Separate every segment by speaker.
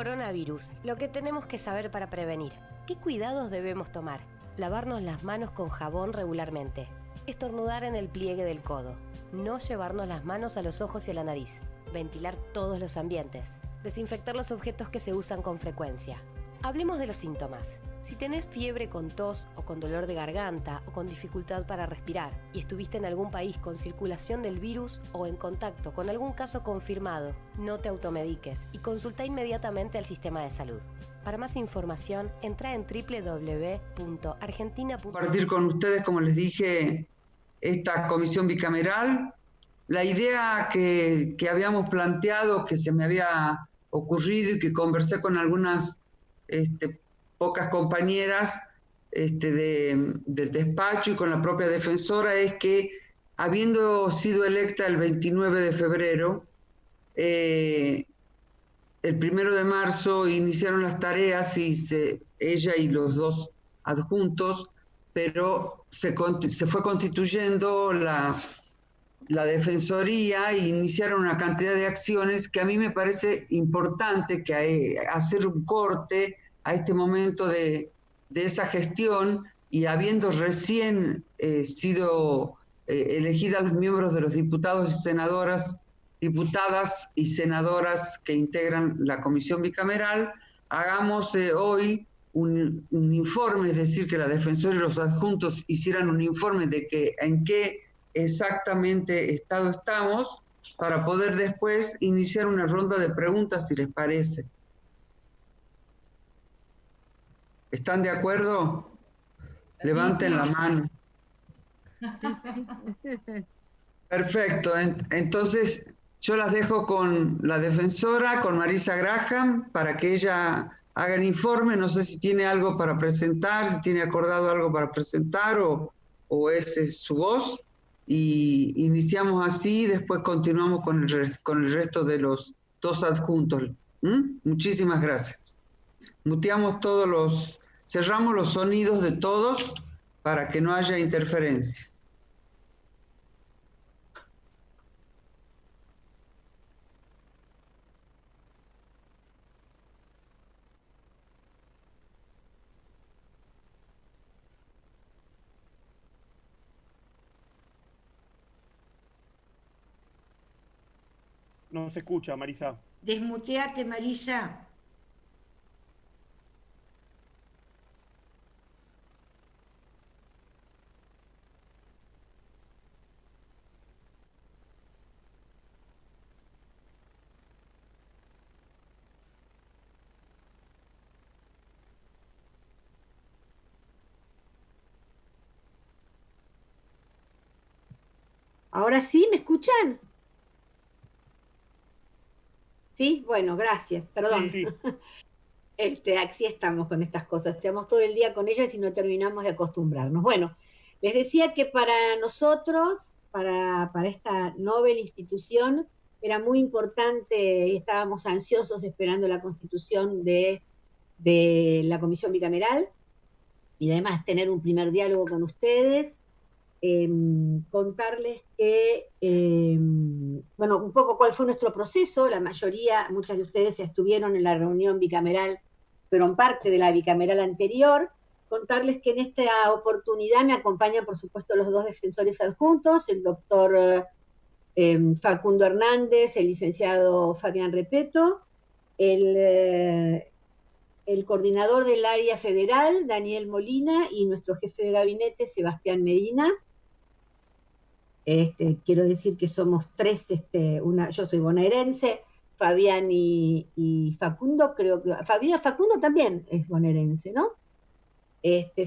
Speaker 1: Coronavirus, lo que tenemos que saber para prevenir. ¿Qué cuidados debemos tomar? Lavarnos las manos con jabón regularmente. Estornudar en el pliegue del codo. No llevarnos las manos a los ojos y a la nariz. Ventilar todos los ambientes. Desinfectar los objetos que se usan con frecuencia. Hablemos de los síntomas. Si tenés fiebre con tos o con dolor de garganta o con dificultad para respirar y estuviste en algún país con circulación del virus o en contacto con algún caso confirmado, no te automediques y consulta inmediatamente al sistema de salud. Para más información, entra en www.argentina.gov.
Speaker 2: Compartir con ustedes, como les dije, esta comisión bicameral. La idea que habíamos planteado, que se me había ocurrido y que conversé con algunas pocas compañeras del despacho y con la propia defensora, es que, habiendo sido electa el 29 de febrero, el 1 de marzo iniciaron las tareas y ella y los dos adjuntos, pero se fue constituyendo la Defensoría e iniciaron una cantidad de acciones que a mí me parece importante que hacer un corte a este momento de esa gestión, y habiendo recién sido elegidas los miembros de los diputadas y senadoras que integran la comisión bicameral, hagamos hoy un informe, es decir, que la Defensoría y los adjuntos hicieran un informe de en qué exactamente estado estamos, para poder después iniciar una ronda de preguntas, si les parece. ¿Están de acuerdo? Levanten la mano. Perfecto. Entonces, yo las dejo con la defensora, con Marisa Graham, para que ella haga el informe. No sé si tiene algo para presentar, si tiene acordado algo para presentar o esa es su voz. Y iniciamos así, después continuamos con el resto de los dos adjuntos. Muchísimas gracias. Muteamos cerramos los sonidos de todos para que no haya interferencias.
Speaker 3: No se escucha, Marisa.
Speaker 4: Desmuteate, Marisa.
Speaker 5: ¿Ahora sí? ¿Me escuchan? ¿Sí? Bueno, gracias, perdón.
Speaker 3: Sí.
Speaker 5: Así estamos con estas cosas. Estamos todo el día con ellas y no terminamos de acostumbrarnos. Bueno, les decía que para nosotros, para esta noble institución, era muy importante y estábamos ansiosos esperando la constitución de la comisión bicameral y además tener un primer diálogo con ustedes. Contarles que, bueno, un poco cuál fue nuestro proceso. La mayoría, muchas de ustedes ya estuvieron en la reunión bicameral, fueron parte de la bicameral anterior. Contarles que en esta oportunidad me acompañan, por supuesto, los dos defensores adjuntos, el doctor Facundo Hernández, el licenciado Fabián Repeto, el coordinador del área federal, Daniel Molina, y nuestro jefe de gabinete, Sebastián Medina. Quiero decir que somos tres, yo soy bonaerense, Fabián y Facundo, creo que Facundo también es bonaerense, ¿no?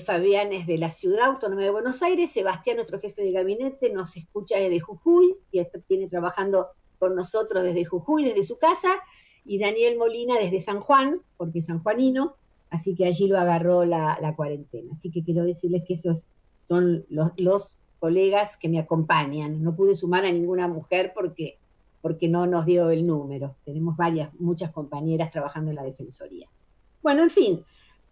Speaker 5: Fabián es de la Ciudad Autónoma de Buenos Aires, Sebastián, nuestro jefe de gabinete, nos escucha desde Jujuy, y viene trabajando con nosotros desde Jujuy, desde su casa, y Daniel Molina desde San Juan, porque es sanjuanino, así que allí lo agarró la cuarentena. Así que quiero decirles que esos son los colegas que me acompañan. No pude sumar a ninguna mujer porque no nos dio el número. Tenemos muchas compañeras trabajando en la Defensoría. Bueno, en fin,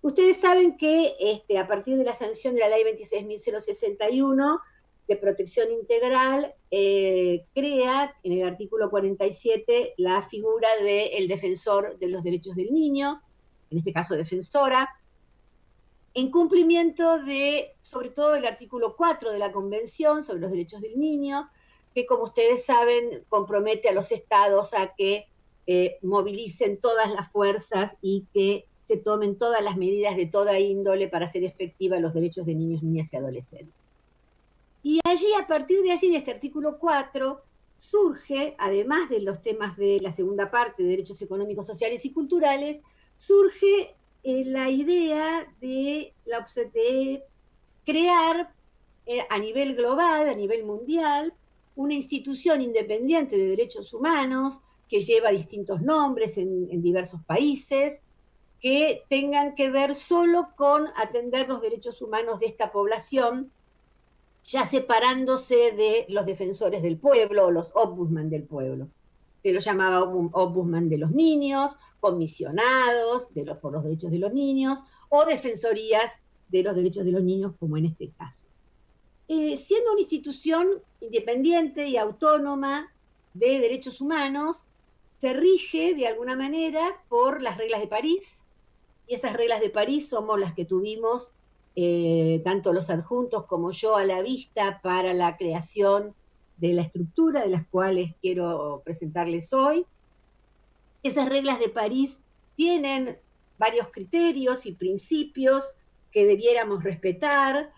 Speaker 5: ustedes saben que a partir de la sanción de la ley 26.061 de Protección Integral crea en el artículo 47 la figura del defensor de los derechos del niño, en este caso defensora, en cumplimiento de, sobre todo, el artículo 4 de la Convención sobre los Derechos del Niño, que, como ustedes saben, compromete a los estados a que movilicen todas las fuerzas y que se tomen todas las medidas de toda índole para hacer efectiva los derechos de niños, niñas y adolescentes. Y allí, a partir de allí, de este artículo 4, surge, además de los temas de la segunda parte, de derechos económicos, sociales y culturales, surge la idea de crear a nivel global, a nivel mundial, una institución independiente de derechos humanos que lleva distintos nombres en diversos países, que tengan que ver solo con atender los derechos humanos de esta población, ya separándose de los defensores del pueblo o los ombudsman del pueblo. Se lo llamaba ombudsman de los niños, comisionados por los derechos de los niños, o defensorías de los derechos de los niños, como en este caso. Siendo una institución independiente y autónoma de derechos humanos, se rige de alguna manera por las reglas de París, y esas reglas de París somos las que tuvimos tanto los adjuntos como yo a la vista para la creación de la estructura de las cuales quiero presentarles hoy. Esas reglas de París tienen varios criterios y principios que debiéramos respetar,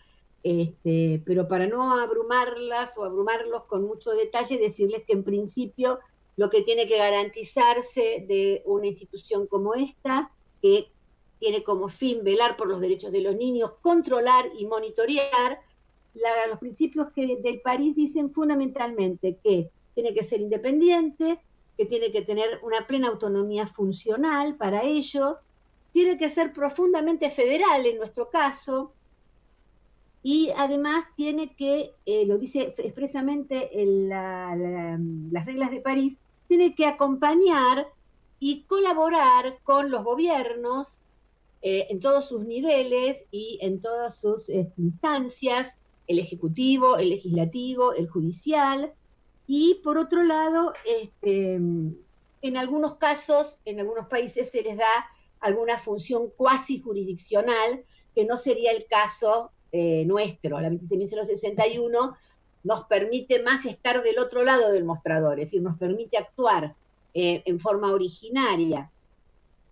Speaker 5: pero para no abrumarlas o abrumarlos con mucho detalle, decirles que en principio lo que tiene que garantizarse de una institución como esta, que tiene como fin velar por los derechos de los niños, controlar y monitorear, los principios del París dicen fundamentalmente que tiene que ser independiente, que tiene que tener una plena autonomía funcional para ello, tiene que ser profundamente federal en nuestro caso, y además tiene que, lo dice expresamente las reglas de París, tiene que acompañar y colaborar con los gobiernos en todos sus niveles y en todas sus instancias, el ejecutivo, el legislativo, el judicial, y por otro lado, en algunos casos, en algunos países se les da alguna función cuasi jurisdiccional, que no sería el caso nuestro. La 26.061 nos permite más estar del otro lado del mostrador, es decir, nos permite actuar en forma originaria,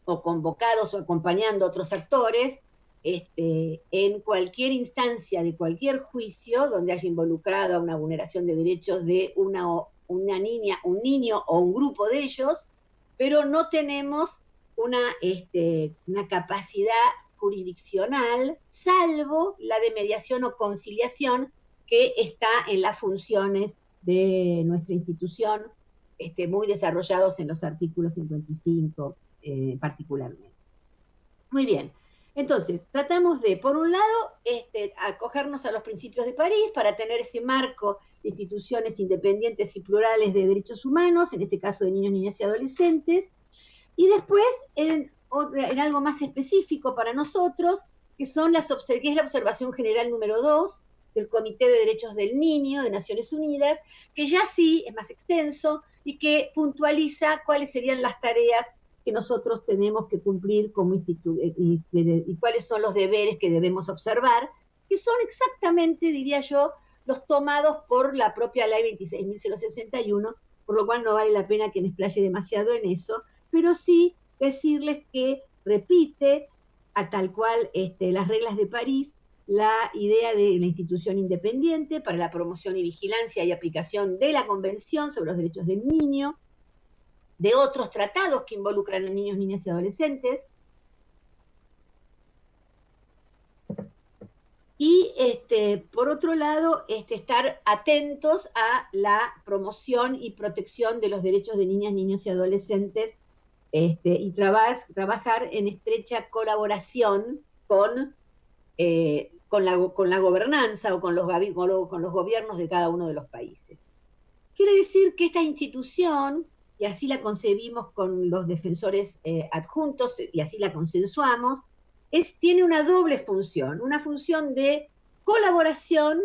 Speaker 5: o convocados o acompañando a otros actores, en cualquier instancia de cualquier juicio donde haya involucrado a una vulneración de derechos de una niña, un niño o un grupo de ellos, pero no tenemos una capacidad jurisdiccional, salvo la de mediación o conciliación, que está en las funciones de nuestra institución, muy desarrollados en los artículos 55 particularmente. Muy bien. Entonces, tratamos de, por un lado, acogernos a los principios de París para tener ese marco de instituciones independientes y plurales de derechos humanos, en este caso de niños, niñas y adolescentes, y después, en algo más específico para nosotros, que es la observación general número 2 del Comité de Derechos del Niño de Naciones Unidas, que ya sí es más extenso y que puntualiza cuáles serían las tareas que nosotros tenemos que cumplir como instituto y cuáles son los deberes que debemos observar, que son exactamente, diría yo, los tomados por la propia ley 26.061, por lo cual no vale la pena que me explaye demasiado en eso, pero sí decirles que repite, a tal cual las reglas de París, la idea de la institución independiente para la promoción y vigilancia y aplicación de la Convención sobre los Derechos del Niño, de otros tratados que involucran a niños, niñas y adolescentes, y por otro lado, estar atentos a la promoción y protección de los derechos de niñas, niños y adolescentes, y trabajar en estrecha colaboración con la gobernanza o con los gobiernos de cada uno de los países. Quiere decir que esta institución, y así la concebimos con los defensores adjuntos, y así la consensuamos, tiene una doble función, una función de colaboración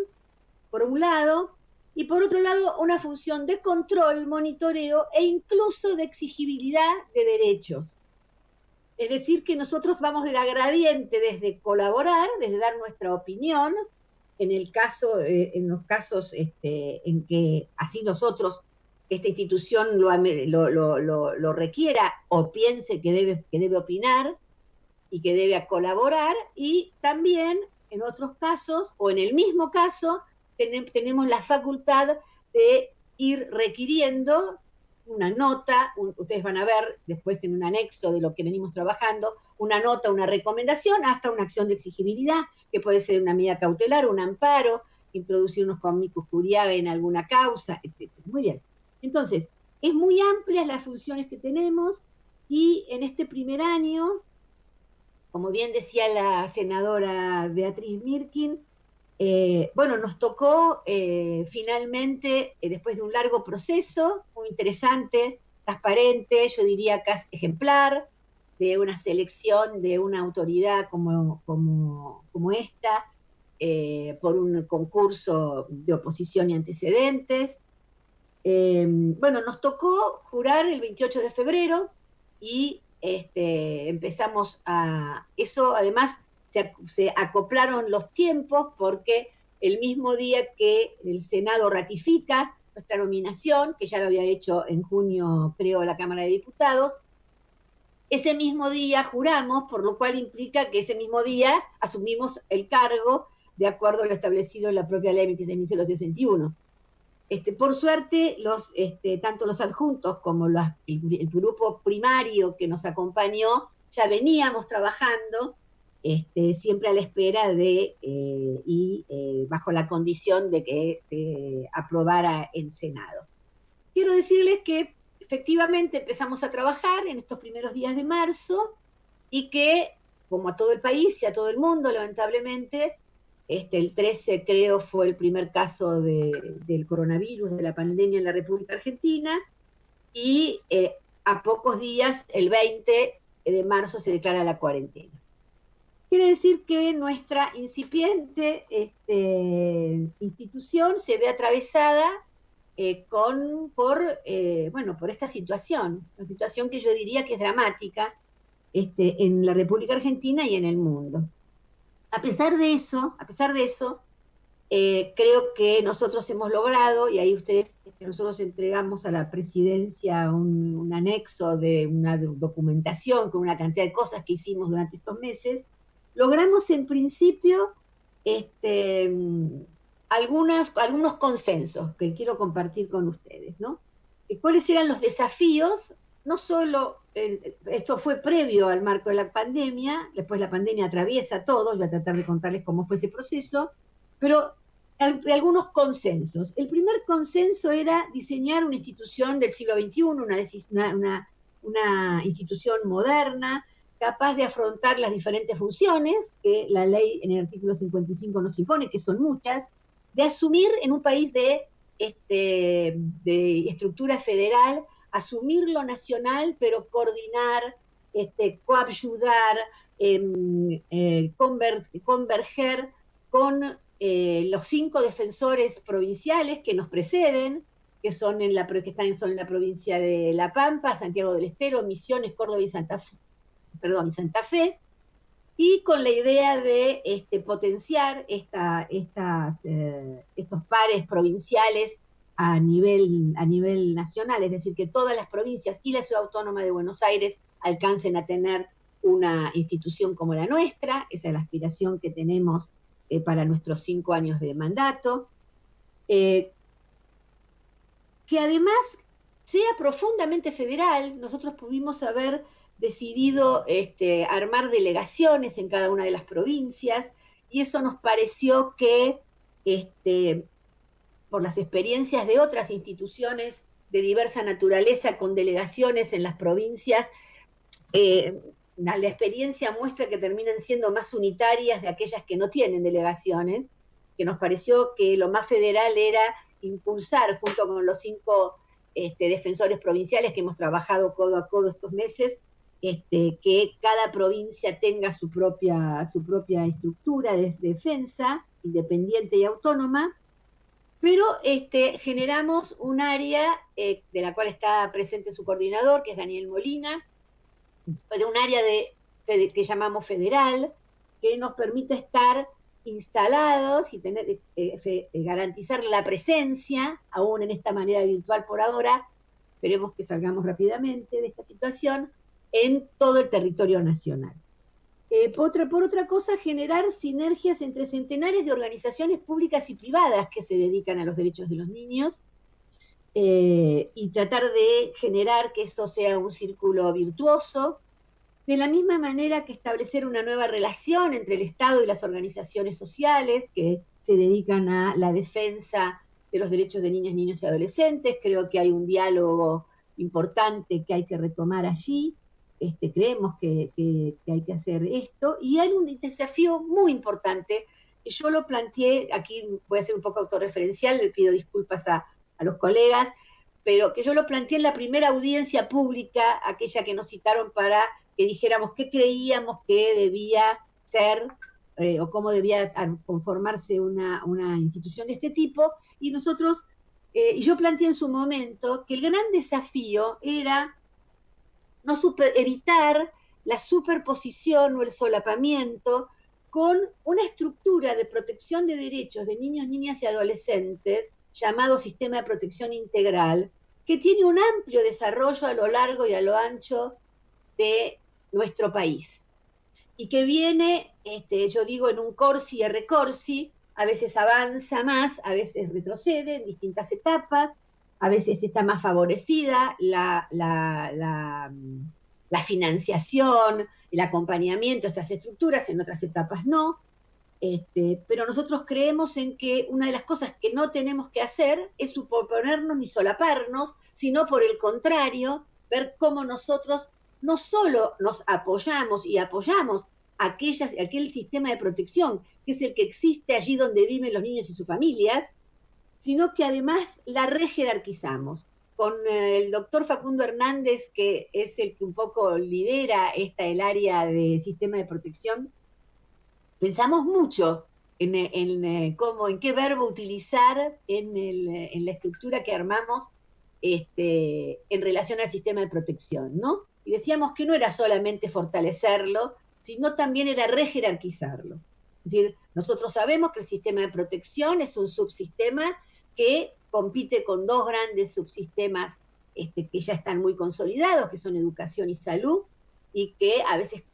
Speaker 5: por un lado, y por otro lado una función de control, monitoreo e incluso de exigibilidad de derechos. Es decir, que nosotros vamos de la gradiente desde colaborar, desde dar nuestra opinión, en los casos en que así nosotros, esta institución lo requiera o piense que debe opinar y que debe colaborar, y también en otros casos, o en el mismo caso, tenemos la facultad de ir requiriendo una nota, ustedes van a ver después en un anexo de lo que venimos trabajando, una nota, una recomendación, hasta una acción de exigibilidad, que puede ser una medida cautelar, un amparo, introducir unos amicus curiae en alguna causa, etc. Muy bien. Entonces, es muy amplias las funciones que tenemos, y en este primer año, como bien decía la senadora Beatriz Mirkin, nos tocó finalmente, después de un largo proceso, muy interesante, transparente, yo diría casi ejemplar, de una selección de una autoridad como esta, por un concurso de oposición y antecedentes. Nos tocó jurar el 28 de febrero y empezamos a... Eso además se acoplaron los tiempos, porque el mismo día que el Senado ratifica nuestra nominación, que ya lo había hecho en junio, creo, la Cámara de Diputados, ese mismo día juramos, por lo cual implica que ese mismo día asumimos el cargo de acuerdo a lo establecido en la propia ley 26.061. Por suerte, tanto los adjuntos como el grupo primario que nos acompañó, ya veníamos trabajando siempre a la espera de, bajo la condición de que se aprobara el Senado. Quiero decirles que efectivamente empezamos a trabajar en estos primeros días de marzo, y que, como a todo el país y a todo el mundo, lamentablemente, el 13 creo fue el primer caso del coronavirus, de la pandemia en la República Argentina, y a pocos días, el 20 de marzo, se declara la cuarentena. Quiere decir que nuestra incipiente institución se ve atravesada por esta situación, una situación que yo diría que es dramática en la República Argentina y en el mundo. A pesar de eso, creo que nosotros hemos logrado, y ahí nosotros entregamos a la presidencia un anexo de una documentación con una cantidad de cosas que hicimos durante estos meses. Logramos en principio algunos consensos que quiero compartir con ustedes, ¿no? ¿Cuáles eran los desafíos? No solo, esto fue previo al marco de la pandemia, después la pandemia atraviesa todo, voy a tratar de contarles cómo fue ese proceso, pero algunos consensos. El primer consenso era diseñar una institución del siglo XXI, una institución moderna, capaz de afrontar las diferentes funciones que la ley en el artículo 55 nos impone, que son muchas, de asumir en un país de estructura federal, asumir lo nacional, pero coordinar, coadyuvar, converger con los 5 defensores provinciales que nos preceden, que son en la provincia de La Pampa, Santiago del Estero, Misiones, Córdoba y Santa Fe, y con la idea de potenciar estos pares provinciales a nivel nacional, es decir, que todas las provincias y la Ciudad Autónoma de Buenos Aires alcancen a tener una institución como la nuestra. Esa es la aspiración que tenemos para nuestros 5 años de mandato, que además sea profundamente federal. Nosotros pudimos haber decidido armar delegaciones en cada una de las provincias, y eso nos pareció que, por las experiencias de otras instituciones de diversa naturaleza con delegaciones en las provincias, la experiencia muestra que terminan siendo más unitarias de aquellas que no tienen delegaciones, que nos pareció que lo más federal era impulsar, junto con los 5 defensores provinciales que hemos trabajado codo a codo estos meses, que cada provincia tenga su propia estructura de defensa, independiente y autónoma, Pero generamos un área de la cual está presente su coordinador, que es Daniel Molina, de un área que llamamos federal, que nos permite estar instalados y tener, garantizar la presencia, aún en esta manera virtual por ahora, esperemos que salgamos rápidamente de esta situación, en todo el territorio nacional. Por otra cosa, generar sinergias entre centenares de organizaciones públicas y privadas que se dedican a los derechos de los niños, y tratar de generar que eso sea un círculo virtuoso, de la misma manera que establecer una nueva relación entre el Estado y las organizaciones sociales que se dedican a la defensa de los derechos de niñas, niños y adolescentes. Creo que hay un diálogo importante que hay que retomar allí. Creemos que hay que hacer esto. Y hay un desafío muy importante, que yo lo planteé, aquí voy a ser un poco autorreferencial, le pido disculpas a los colegas, pero que yo lo planteé en la primera audiencia pública, aquella que nos citaron para que dijéramos qué creíamos que debía ser o cómo debía conformarse una institución de este tipo, y nosotros, y yo planteé en su momento que el gran desafío era evitar la superposición o el solapamiento con una estructura de protección de derechos de niños, niñas y adolescentes, llamado Sistema de Protección Integral, que tiene un amplio desarrollo a lo largo y a lo ancho de nuestro país, y que viene, yo digo, en un corsi y recorsi, a veces avanza más, a veces retrocede en distintas etapas, a veces está más favorecida la financiación, el acompañamiento de estas estructuras, en otras etapas no. Pero nosotros creemos en que una de las cosas que no tenemos que hacer es superponernos ni solaparnos, sino por el contrario, ver cómo nosotros no solo nos apoyamos y apoyamos aquel sistema de protección, que es el que existe allí donde viven los niños y sus familias, sino que además la rejerarquizamos. Con el doctor Facundo Hernández, que es el que un poco lidera el área de sistema de protección, pensamos mucho en qué verbo utilizar en la estructura que armamos en relación al sistema de protección, ¿no? Y decíamos que no era solamente fortalecerlo, sino también era rejerarquizarlo. Es decir, nosotros sabemos que el sistema de protección es un subsistema que compite con dos grandes subsistemas que ya están muy consolidados, que son educación y salud, y que a veces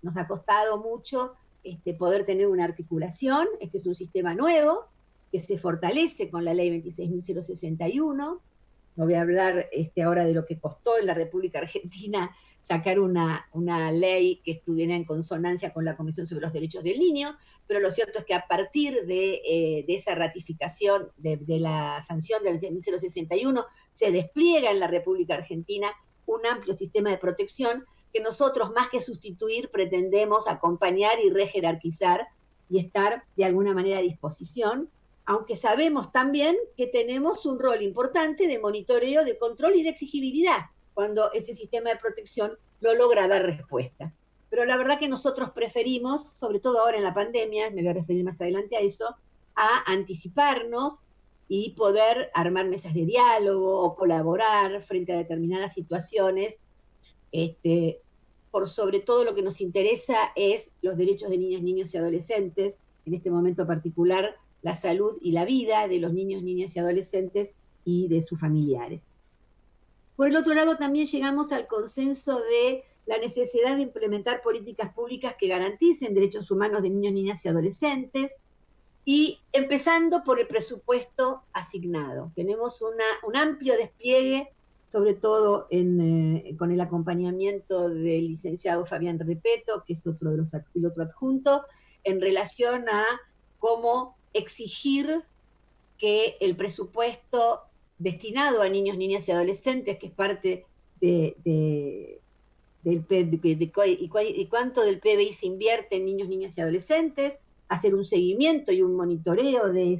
Speaker 5: nos ha costado mucho poder tener una articulación. Este es un sistema nuevo que se fortalece con la ley 26.061. No voy a hablar ahora de lo que costó en la República Argentina sacar una ley que estuviera en consonancia con la Comisión sobre los Derechos del Niño, pero lo cierto es que a partir de esa ratificación de la sanción del 26.061 se despliega en la República Argentina un amplio sistema de protección que nosotros, más que sustituir, pretendemos acompañar y rejerarquizar y estar de alguna manera a disposición, aunque sabemos también que tenemos un rol importante de monitoreo, de control y de exigibilidad cuando ese sistema de protección no logra dar respuesta. Pero la verdad que nosotros preferimos, sobre todo ahora en la pandemia, me voy a referir más adelante a eso, a anticiparnos y poder armar mesas de diálogo o colaborar frente a determinadas situaciones. Por sobre todo lo que nos interesa es los derechos de niñas, niños y adolescentes, en este momento particular la salud y la vida de los niños, niñas y adolescentes y de sus familiares. Por el otro lado, también llegamos al consenso de la necesidad de implementar políticas públicas que garanticen derechos humanos de niños, niñas y adolescentes, y empezando por el presupuesto asignado. Tenemos un amplio despliegue, sobre todo con el acompañamiento del licenciado Fabián Repeto, que es otro de los pilotos adjuntos, en relación a cómo exigir que el presupuesto destinado a niños, niñas y adolescentes, que es parte del y cuánto del PBI se invierte en niños, niñas y adolescentes, hacer un seguimiento y un monitoreo de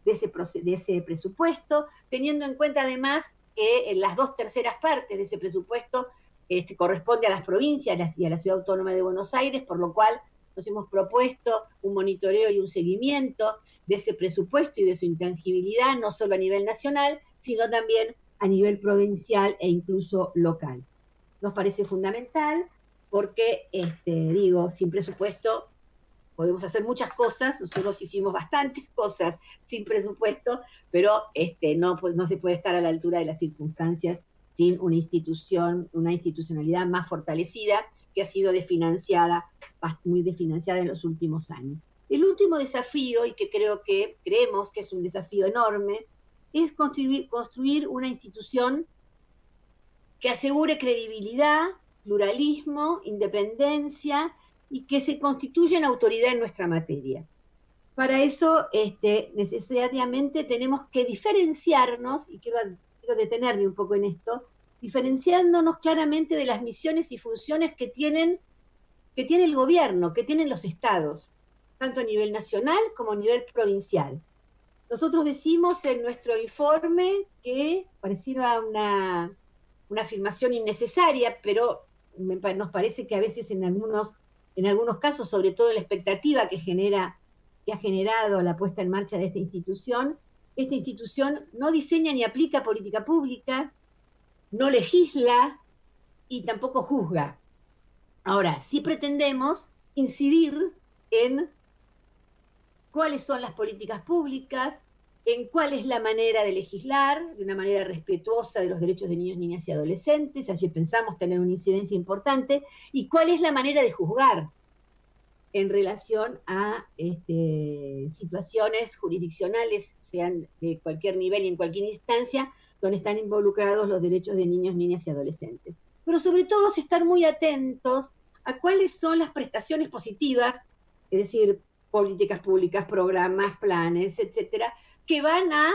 Speaker 5: ese presupuesto, teniendo en cuenta además que en las 2/3 partes de ese presupuesto corresponde a las provincias y a la Ciudad Autónoma de Buenos Aires, por lo cual nos hemos propuesto un monitoreo y un seguimiento de ese presupuesto y de su intangibilidad, no solo a nivel nacional, sino también a nivel provincial e incluso local. Nos parece fundamental porque, digo, sin presupuesto podemos hacer muchas cosas, nosotros hicimos bastantes cosas sin presupuesto, pero no se puede estar a la altura de las circunstancias sin una institucionalidad más fortalecida que ha sido muy desfinanciada en los últimos años. El último desafío, y que creemos que es un desafío enorme, es construir una institución que asegure credibilidad, pluralismo, independencia, y que se constituya en autoridad en nuestra materia. Para eso, necesariamente tenemos que diferenciarnos, y quiero detenerme un poco en esto, diferenciándonos claramente de las misiones y funciones que tiene el gobierno, que tienen los estados, tanto a nivel nacional como a nivel provincial. Nosotros decimos en nuestro informe que pareciera una afirmación innecesaria, pero nos parece que a veces en algunos casos, sobre todo la expectativa que ha generado la puesta en marcha de esta institución no diseña ni aplica política pública, no legisla y tampoco juzga. Ahora, sí pretendemos incidir en cuáles son las políticas públicas, en cuál es la manera de legislar, de una manera respetuosa de los derechos de niños, niñas y adolescentes, allí pensamos tener una incidencia importante, y cuál es la manera de juzgar en relación a situaciones jurisdiccionales, sean de cualquier nivel y en cualquier instancia, donde están involucrados los derechos de niños, niñas y adolescentes. Pero sobre todo es estar muy atentos a cuáles son las prestaciones positivas, es decir, políticas públicas, programas, planes, etcétera, que van a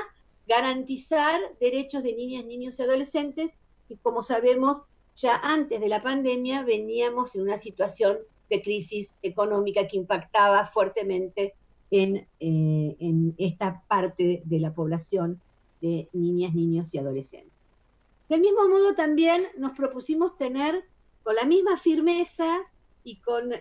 Speaker 5: garantizar derechos de niñas, niños y adolescentes, y como sabemos, ya antes de la pandemia veníamos en una situación de crisis económica que impactaba fuertemente en esta parte de la población de niñas, niños y adolescentes. Del mismo modo también nos propusimos tener con la misma firmeza y con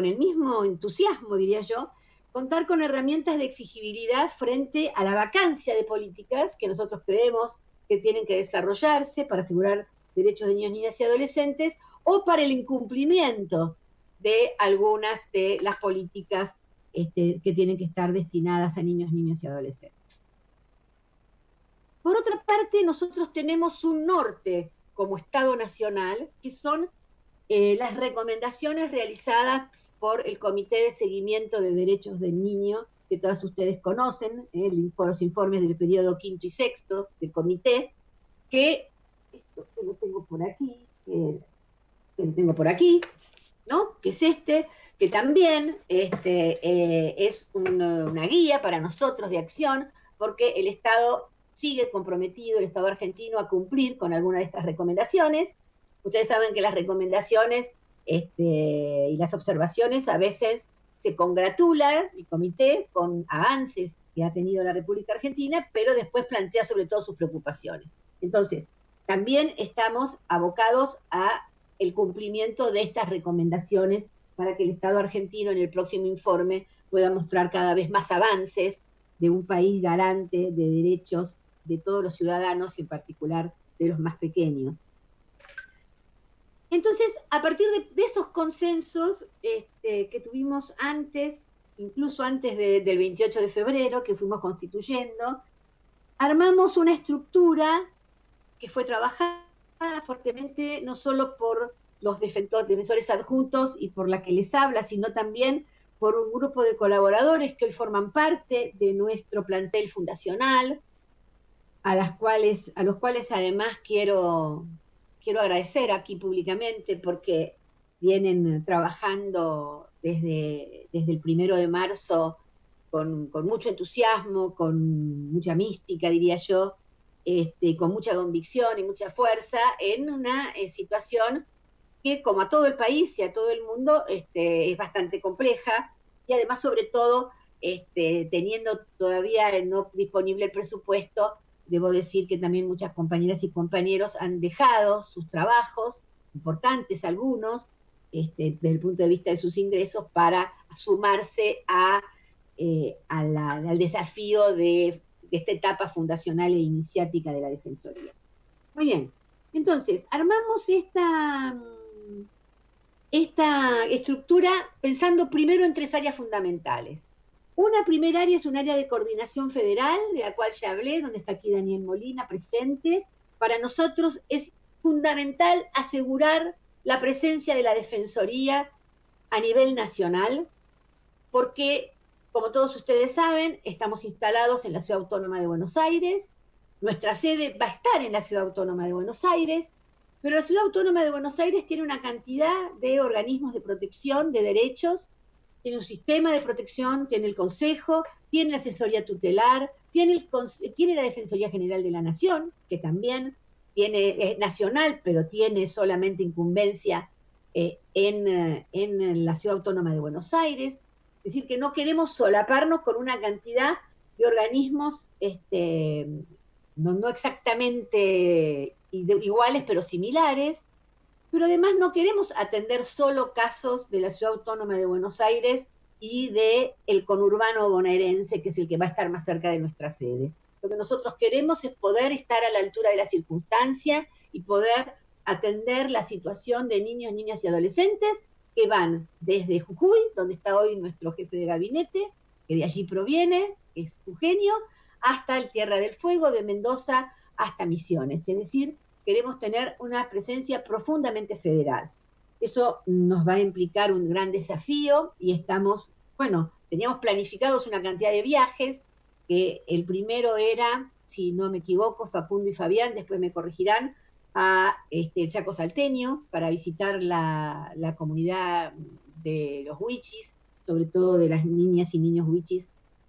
Speaker 5: el mismo entusiasmo, diría yo, contar con herramientas de exigibilidad frente a la vacancia de políticas que nosotros creemos que tienen que desarrollarse para asegurar derechos de niños, niñas y adolescentes, o para el incumplimiento de algunas de las políticas que tienen que estar destinadas a niños, niñas y adolescentes. Por otra parte, nosotros tenemos un norte como Estado Nacional, que son las recomendaciones realizadas por el Comité de Seguimiento de Derechos del Niño, que todas ustedes conocen, los informes del periodo quinto y sexto del comité, que esto que lo tengo por aquí, ¿no? Que es que también es una guía para nosotros de acción, porque el Estado sigue comprometido, el Estado argentino, a cumplir con alguna de estas recomendaciones. Ustedes saben que las recomendaciones y las observaciones a veces se congratula el comité con avances que ha tenido la República Argentina, pero después plantea sobre todo sus preocupaciones. Entonces, también estamos abocados a el cumplimiento de estas recomendaciones para que el Estado argentino en el próximo informe pueda mostrar cada vez más avances de un país garante de derechos de todos los ciudadanos, en particular de los más pequeños. Entonces, a partir de esos consensos que tuvimos antes, incluso antes del 28 de febrero, que fuimos constituyendo, armamos una estructura que fue trabajada fuertemente, no solo por los defensores adjuntos y por la que les habla, sino también por un grupo de colaboradores que hoy forman parte de nuestro plantel fundacional, a los cuales además quiero agradecer aquí públicamente, porque vienen trabajando desde el 1 de marzo con mucho entusiasmo, con mucha mística, diría yo, con mucha convicción y mucha fuerza, en una situación que, como a todo el país y a todo el mundo, es bastante compleja, y además, sobre todo, teniendo todavía no disponible el presupuesto, debo decir que también muchas compañeras y compañeros han dejado sus trabajos, importantes algunos, desde el punto de vista de sus ingresos, para sumarse al desafío de esta etapa fundacional e iniciática de la Defensoría. Muy bien, entonces, armamos esta estructura pensando primero en 3 áreas fundamentales. Una primera área es un área de coordinación federal, de la cual ya hablé, donde está aquí Daniel Molina presente. Para nosotros es fundamental asegurar la presencia de la Defensoría a nivel nacional, porque, como todos ustedes saben, estamos instalados en la Ciudad Autónoma de Buenos Aires, nuestra sede va a estar en la Ciudad Autónoma de Buenos Aires, pero la Ciudad Autónoma de Buenos Aires tiene una cantidad de organismos de protección de derechos, tiene un sistema de protección, tiene el Consejo, tiene la asesoría tutelar, tiene la Defensoría General de la Nación, que también es nacional, pero tiene solamente incumbencia en la Ciudad Autónoma de Buenos Aires. Es decir, que no queremos solaparnos con una cantidad de organismos no exactamente iguales, pero similares, pero además no queremos atender solo casos de la Ciudad Autónoma de Buenos Aires y del conurbano bonaerense, que es el que va a estar más cerca de nuestra sede. Lo que nosotros queremos es poder estar a la altura de la circunstancia y poder atender la situación de niños, niñas y adolescentes que van desde Jujuy, donde está hoy nuestro jefe de gabinete, que de allí proviene, que es Eugenio, hasta el Tierra del Fuego, de Mendoza hasta Misiones. Es decir, queremos tener una presencia profundamente federal. Eso nos va a implicar un gran desafío y teníamos planificados una cantidad de viajes, que el primero era, si no me equivoco, Facundo y Fabián, después me corregirán, a el Chaco Salteño, para visitar la comunidad de los huichis, sobre todo de las niñas y niños huichis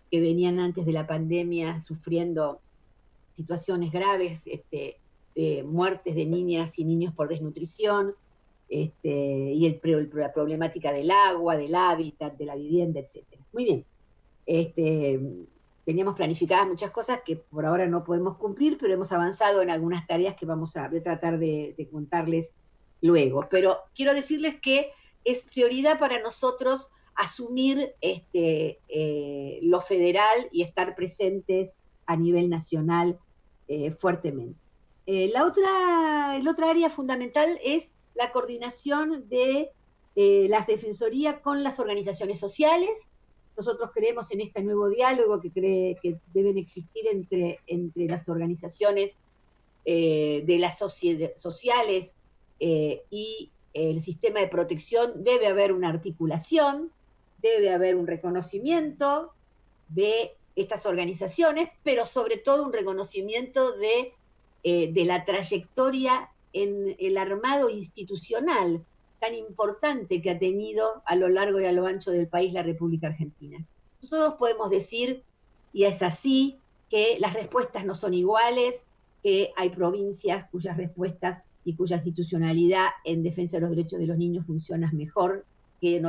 Speaker 5: que venían antes de la pandemia sufriendo situaciones graves, de muertes de niñas y niños por desnutrición, y la problemática del agua, del hábitat, de la vivienda, etc. Muy bien. Teníamos planificadas muchas cosas que por ahora no podemos cumplir, pero hemos avanzado en algunas tareas que vamos a tratar de contarles luego. Pero quiero decirles que es prioridad para nosotros asumir lo federal y estar presentes a nivel nacional fuertemente. El otra área fundamental es la coordinación de las defensorías con las organizaciones sociales. Nosotros creemos en este nuevo diálogo que deben existir entre las organizaciones de las sociales y el sistema de protección. Debe haber una articulación, debe haber un reconocimiento de estas organizaciones, pero sobre todo un reconocimiento de la trayectoria en el armado institucional tan importante que ha tenido a lo largo y a lo ancho del país la República Argentina. Nosotros podemos decir, y es así, que las respuestas no son iguales, que hay provincias cuyas respuestas y cuya institucionalidad en defensa de los derechos de los niños funciona mejor que en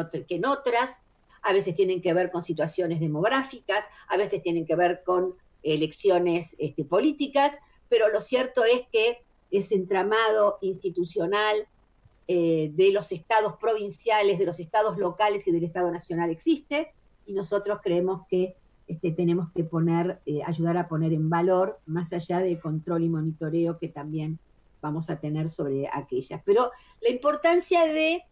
Speaker 5: otras. A veces tienen que ver con situaciones demográficas, a veces tienen que ver con elecciones políticas, pero lo cierto es que ese entramado institucional de los estados provinciales, de los estados locales y del Estado Nacional existe, y nosotros creemos que tenemos que ayudar a poner en valor, más allá del control y monitoreo que también vamos a tener sobre aquellas. Pero la importancia de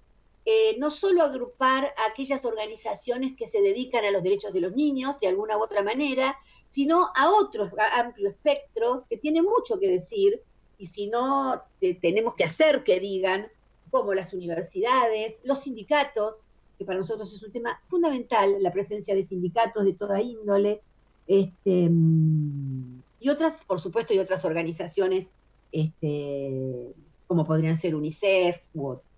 Speaker 5: no solo agrupar a aquellas organizaciones que se dedican a los derechos de los niños, de alguna u otra manera, sino a otro amplio espectro que tiene mucho que decir, y si no, tenemos que hacer que digan, como las universidades, los sindicatos, que para nosotros es un tema fundamental, la presencia de sindicatos de toda índole, y otras, por supuesto, y otras organizaciones, como podrían ser UNICEF u otras.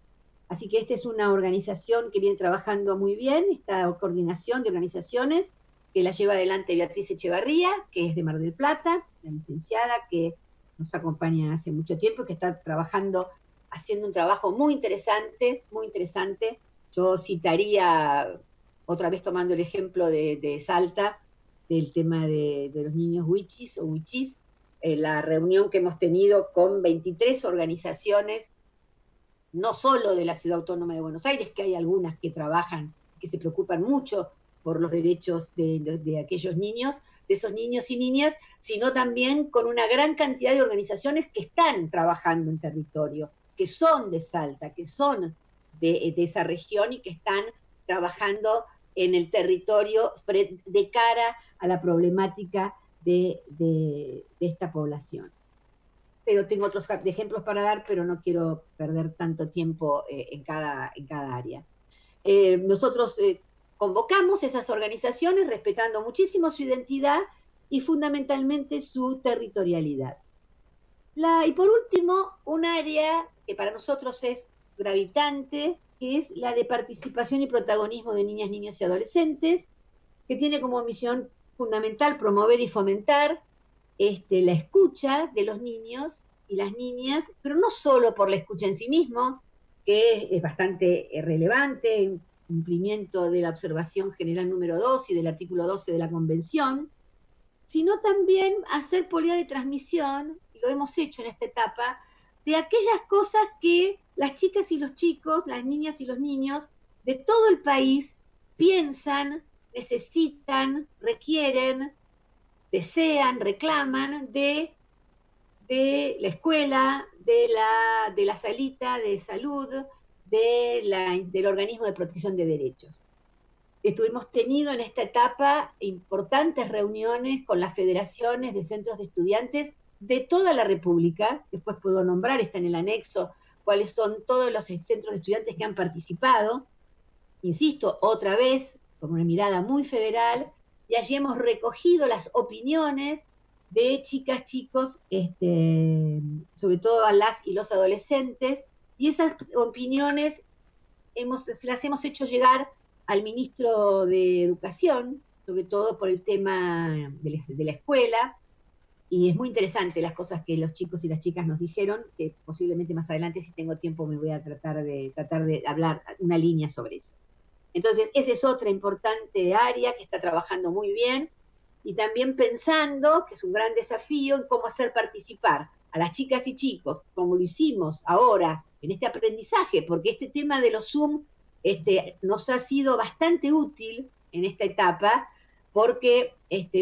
Speaker 5: Así que esta es una organización que viene trabajando muy bien, esta coordinación de organizaciones, que la lleva adelante Beatriz Echevarría, que es de Mar del Plata, la licenciada, que nos acompaña hace mucho tiempo, que está haciendo un trabajo muy interesante, muy interesante. Yo citaría, otra vez tomando el ejemplo de Salta, del tema de los niños huichis o huichis, la reunión que hemos tenido con 23 organizaciones no solo de la Ciudad Autónoma de Buenos Aires, que hay algunas que trabajan, que se preocupan mucho por los derechos de aquellos niños, de esos niños y niñas, sino también con una gran cantidad de organizaciones que están trabajando en territorio, que son de Salta, que son de esa región y que están trabajando en el territorio de cara a la problemática de esta población. Pero tengo otros ejemplos para dar, pero no quiero perder tanto tiempo en cada área. Nosotros convocamos esas organizaciones respetando muchísimo su identidad y fundamentalmente su territorialidad. Y por último, un área que para nosotros es gravitante, que es la de participación y protagonismo de niñas, niños y adolescentes, que tiene como misión fundamental promover y fomentar la escucha de los niños y las niñas, pero no solo por la escucha en sí mismo, que es bastante relevante, en cumplimiento de la observación general número 2 y del artículo 12 de la Convención, sino también hacer política de transmisión, y lo hemos hecho en esta etapa, de aquellas cosas que las chicas y los chicos, las niñas y los niños de todo el país piensan, necesitan, requieren, desean, reclaman de la escuela, de la salita de salud, del organismo de protección de derechos. Hemos tenido en esta etapa importantes reuniones con las federaciones de centros de estudiantes de toda la República, después puedo nombrar, está en el anexo, cuáles son todos los centros de estudiantes que han participado, insisto, otra vez, con una mirada muy federal, y allí hemos recogido las opiniones de chicas, chicos, sobre todo a las y los adolescentes, y esas opiniones las hemos hecho llegar al ministro de Educación, sobre todo por el tema de la escuela, y es muy interesante las cosas que los chicos y las chicas nos dijeron, que posiblemente más adelante, si tengo tiempo, me voy a tratar de hablar una línea sobre eso. Entonces, esa es otra importante área que está trabajando muy bien, y también pensando, que es un gran desafío, en cómo hacer participar a las chicas y chicos, como lo hicimos ahora en este aprendizaje, porque este tema de los Zoom nos ha sido bastante útil en esta etapa, porque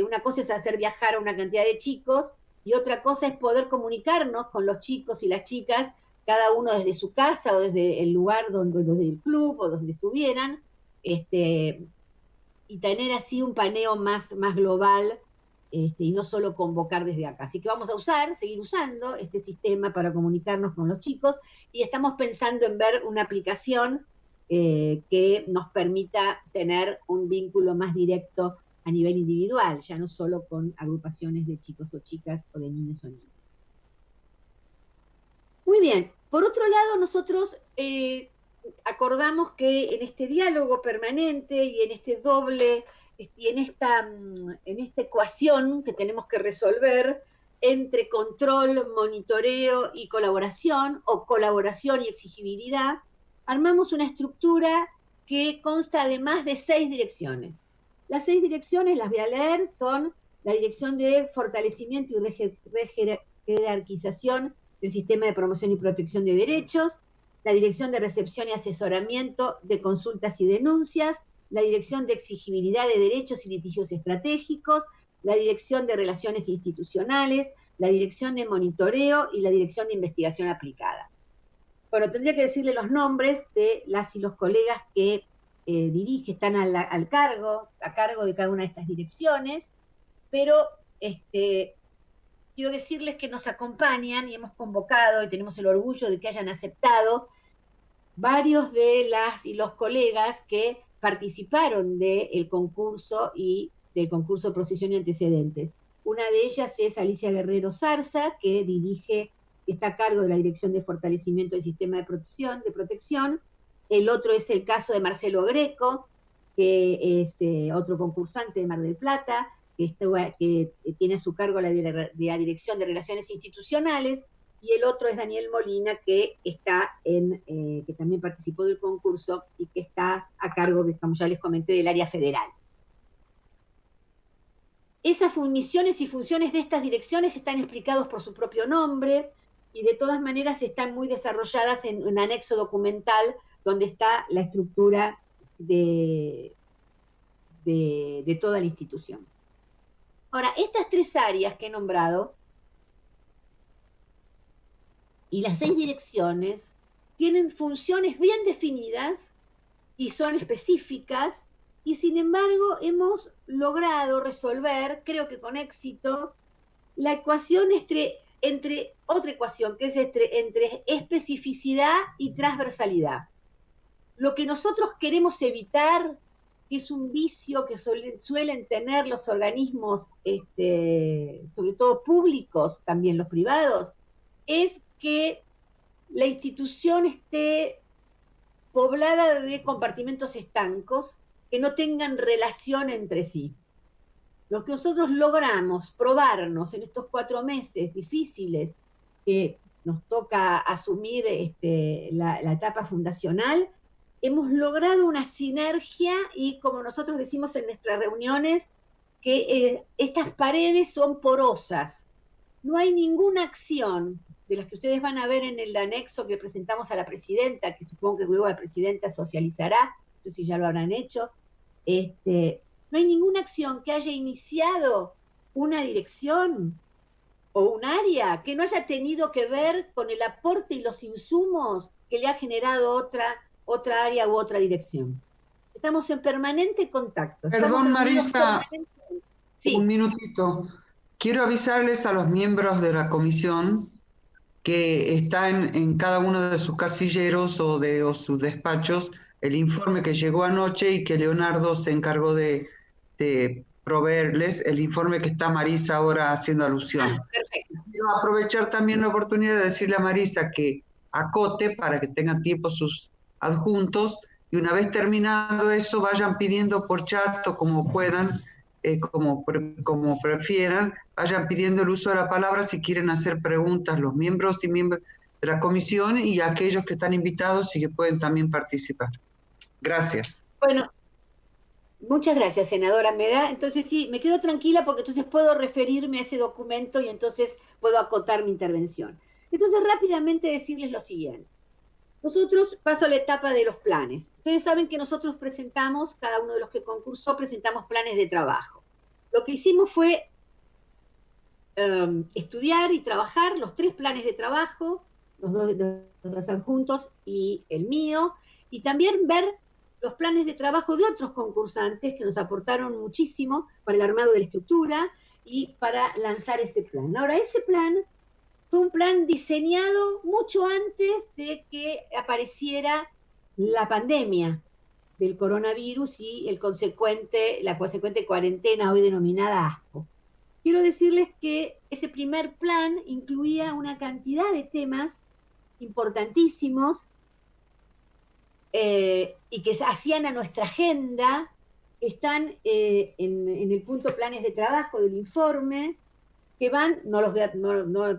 Speaker 5: una cosa es hacer viajar a una cantidad de chicos, y otra cosa es poder comunicarnos con los chicos y las chicas, cada uno desde su casa o desde el lugar desde el club o donde estuvieran, y tener así un paneo más global, y no solo convocar desde acá. Así que vamos a seguir usando este sistema para comunicarnos con los chicos, y estamos pensando en ver una aplicación que nos permita tener un vínculo más directo a nivel individual, ya no solo con agrupaciones de chicos o chicas o de niños o niñas. Muy bien, por otro lado, nosotros acordamos que en este diálogo permanente y en este doble, y en esta ecuación que tenemos que resolver entre control, monitoreo y colaboración, o colaboración y exigibilidad, armamos una estructura que consta además de 6 direcciones. Las 6 direcciones, las voy a leer, son la Dirección de Fortalecimiento y Jerarquización del Sistema de Promoción y Protección de Derechos, la Dirección de Recepción y Asesoramiento de Consultas y Denuncias, la Dirección de Exigibilidad de Derechos y Litigios Estratégicos, la Dirección de Relaciones Institucionales, la Dirección de Monitoreo y la Dirección de Investigación Aplicada. Bueno, tendría que decirle los nombres de las y los colegas que están a cargo de cada una de estas direcciones, pero quiero decirles que nos acompañan y hemos convocado y tenemos el orgullo de que hayan aceptado varios de las y los colegas que participaron del concurso y del concurso de Procesión y Antecedentes. Una de ellas es Alicia Guerrero Zarza, que está a cargo de la Dirección de Fortalecimiento del Sistema de Protección. El otro es el caso de Marcelo Greco, que es otro concursante de Mar del Plata, que tiene a su cargo la Dirección de Relaciones Institucionales, y el otro es Daniel Molina, que también participó del concurso y que está a cargo, como ya les comenté, del área federal. Esas misiones y funciones de estas direcciones están explicados por su propio nombre. y de todas maneras están muy desarrolladas en un anexo documental donde está la estructura de toda la institución. Ahora, estas 3 áreas que he nombrado y las 6 direcciones tienen funciones bien definidas y son específicas, y sin embargo hemos logrado resolver, creo que con éxito, la ecuación entre otra ecuación, que es entre especificidad y transversalidad. Lo que nosotros queremos evitar, que es un vicio que suelen tener los organismos, sobre todo públicos, también los privados, es que la institución esté poblada de compartimentos estancos que no tengan relación entre sí. Lo que nosotros logramos probarnos en estos 4 meses difíciles que nos toca asumir la etapa fundacional, hemos logrado una sinergia y, como nosotros decimos en nuestras reuniones, que estas paredes son porosas. No hay ninguna acción de las que ustedes van a ver en el anexo que presentamos a la presidenta, que supongo que luego la presidenta socializará, no sé si ya lo habrán hecho. No hay ninguna acción que haya iniciado una dirección o un área que no haya tenido que ver con el aporte y los insumos que le ha generado otra área u otra dirección. Estamos en permanente contacto.
Speaker 2: Perdón, Marisa,
Speaker 5: sí.
Speaker 2: Un minutito. Quiero avisarles a los miembros de la comisión que está en cada uno de sus casilleros o sus despachos el informe que llegó anoche y que Leonardo se encargó de proveerles, el informe que está Marisa ahora haciendo alusión.
Speaker 5: Perfecto.
Speaker 2: Quiero aprovechar también la oportunidad de decirle a Marisa que acote para que tengan tiempo sus adjuntos, y una vez terminado eso vayan pidiendo por chat o como puedan, como prefieran, vayan pidiendo el uso de la palabra si quieren hacer preguntas los miembros y miembros de la comisión y aquellos que están invitados y que pueden también participar. Gracias.
Speaker 5: Bueno, muchas gracias, senadora. Entonces sí, me quedo tranquila porque entonces puedo referirme a ese documento y entonces puedo acotar mi intervención. Entonces, rápidamente decirles lo siguiente. Nosotros, paso a la etapa de los planes. Ustedes saben que nosotros presentamos, cada uno de los que concursó, presentamos planes de trabajo. Lo que hicimos fue estudiar y trabajar los 3 planes de trabajo, los dos adjuntos y el mío, y también ver los planes de trabajo de otros concursantes que nos aportaron muchísimo para el armado de la estructura y para lanzar ese plan. Ahora, ese plan fue un plan diseñado mucho antes de que apareciera la pandemia del coronavirus y la consecuente cuarentena hoy denominada ASPO. Quiero decirles que ese primer plan incluía una cantidad de temas importantísimos y que hacían a nuestra agenda, están en el punto planes de trabajo del informe, que van, no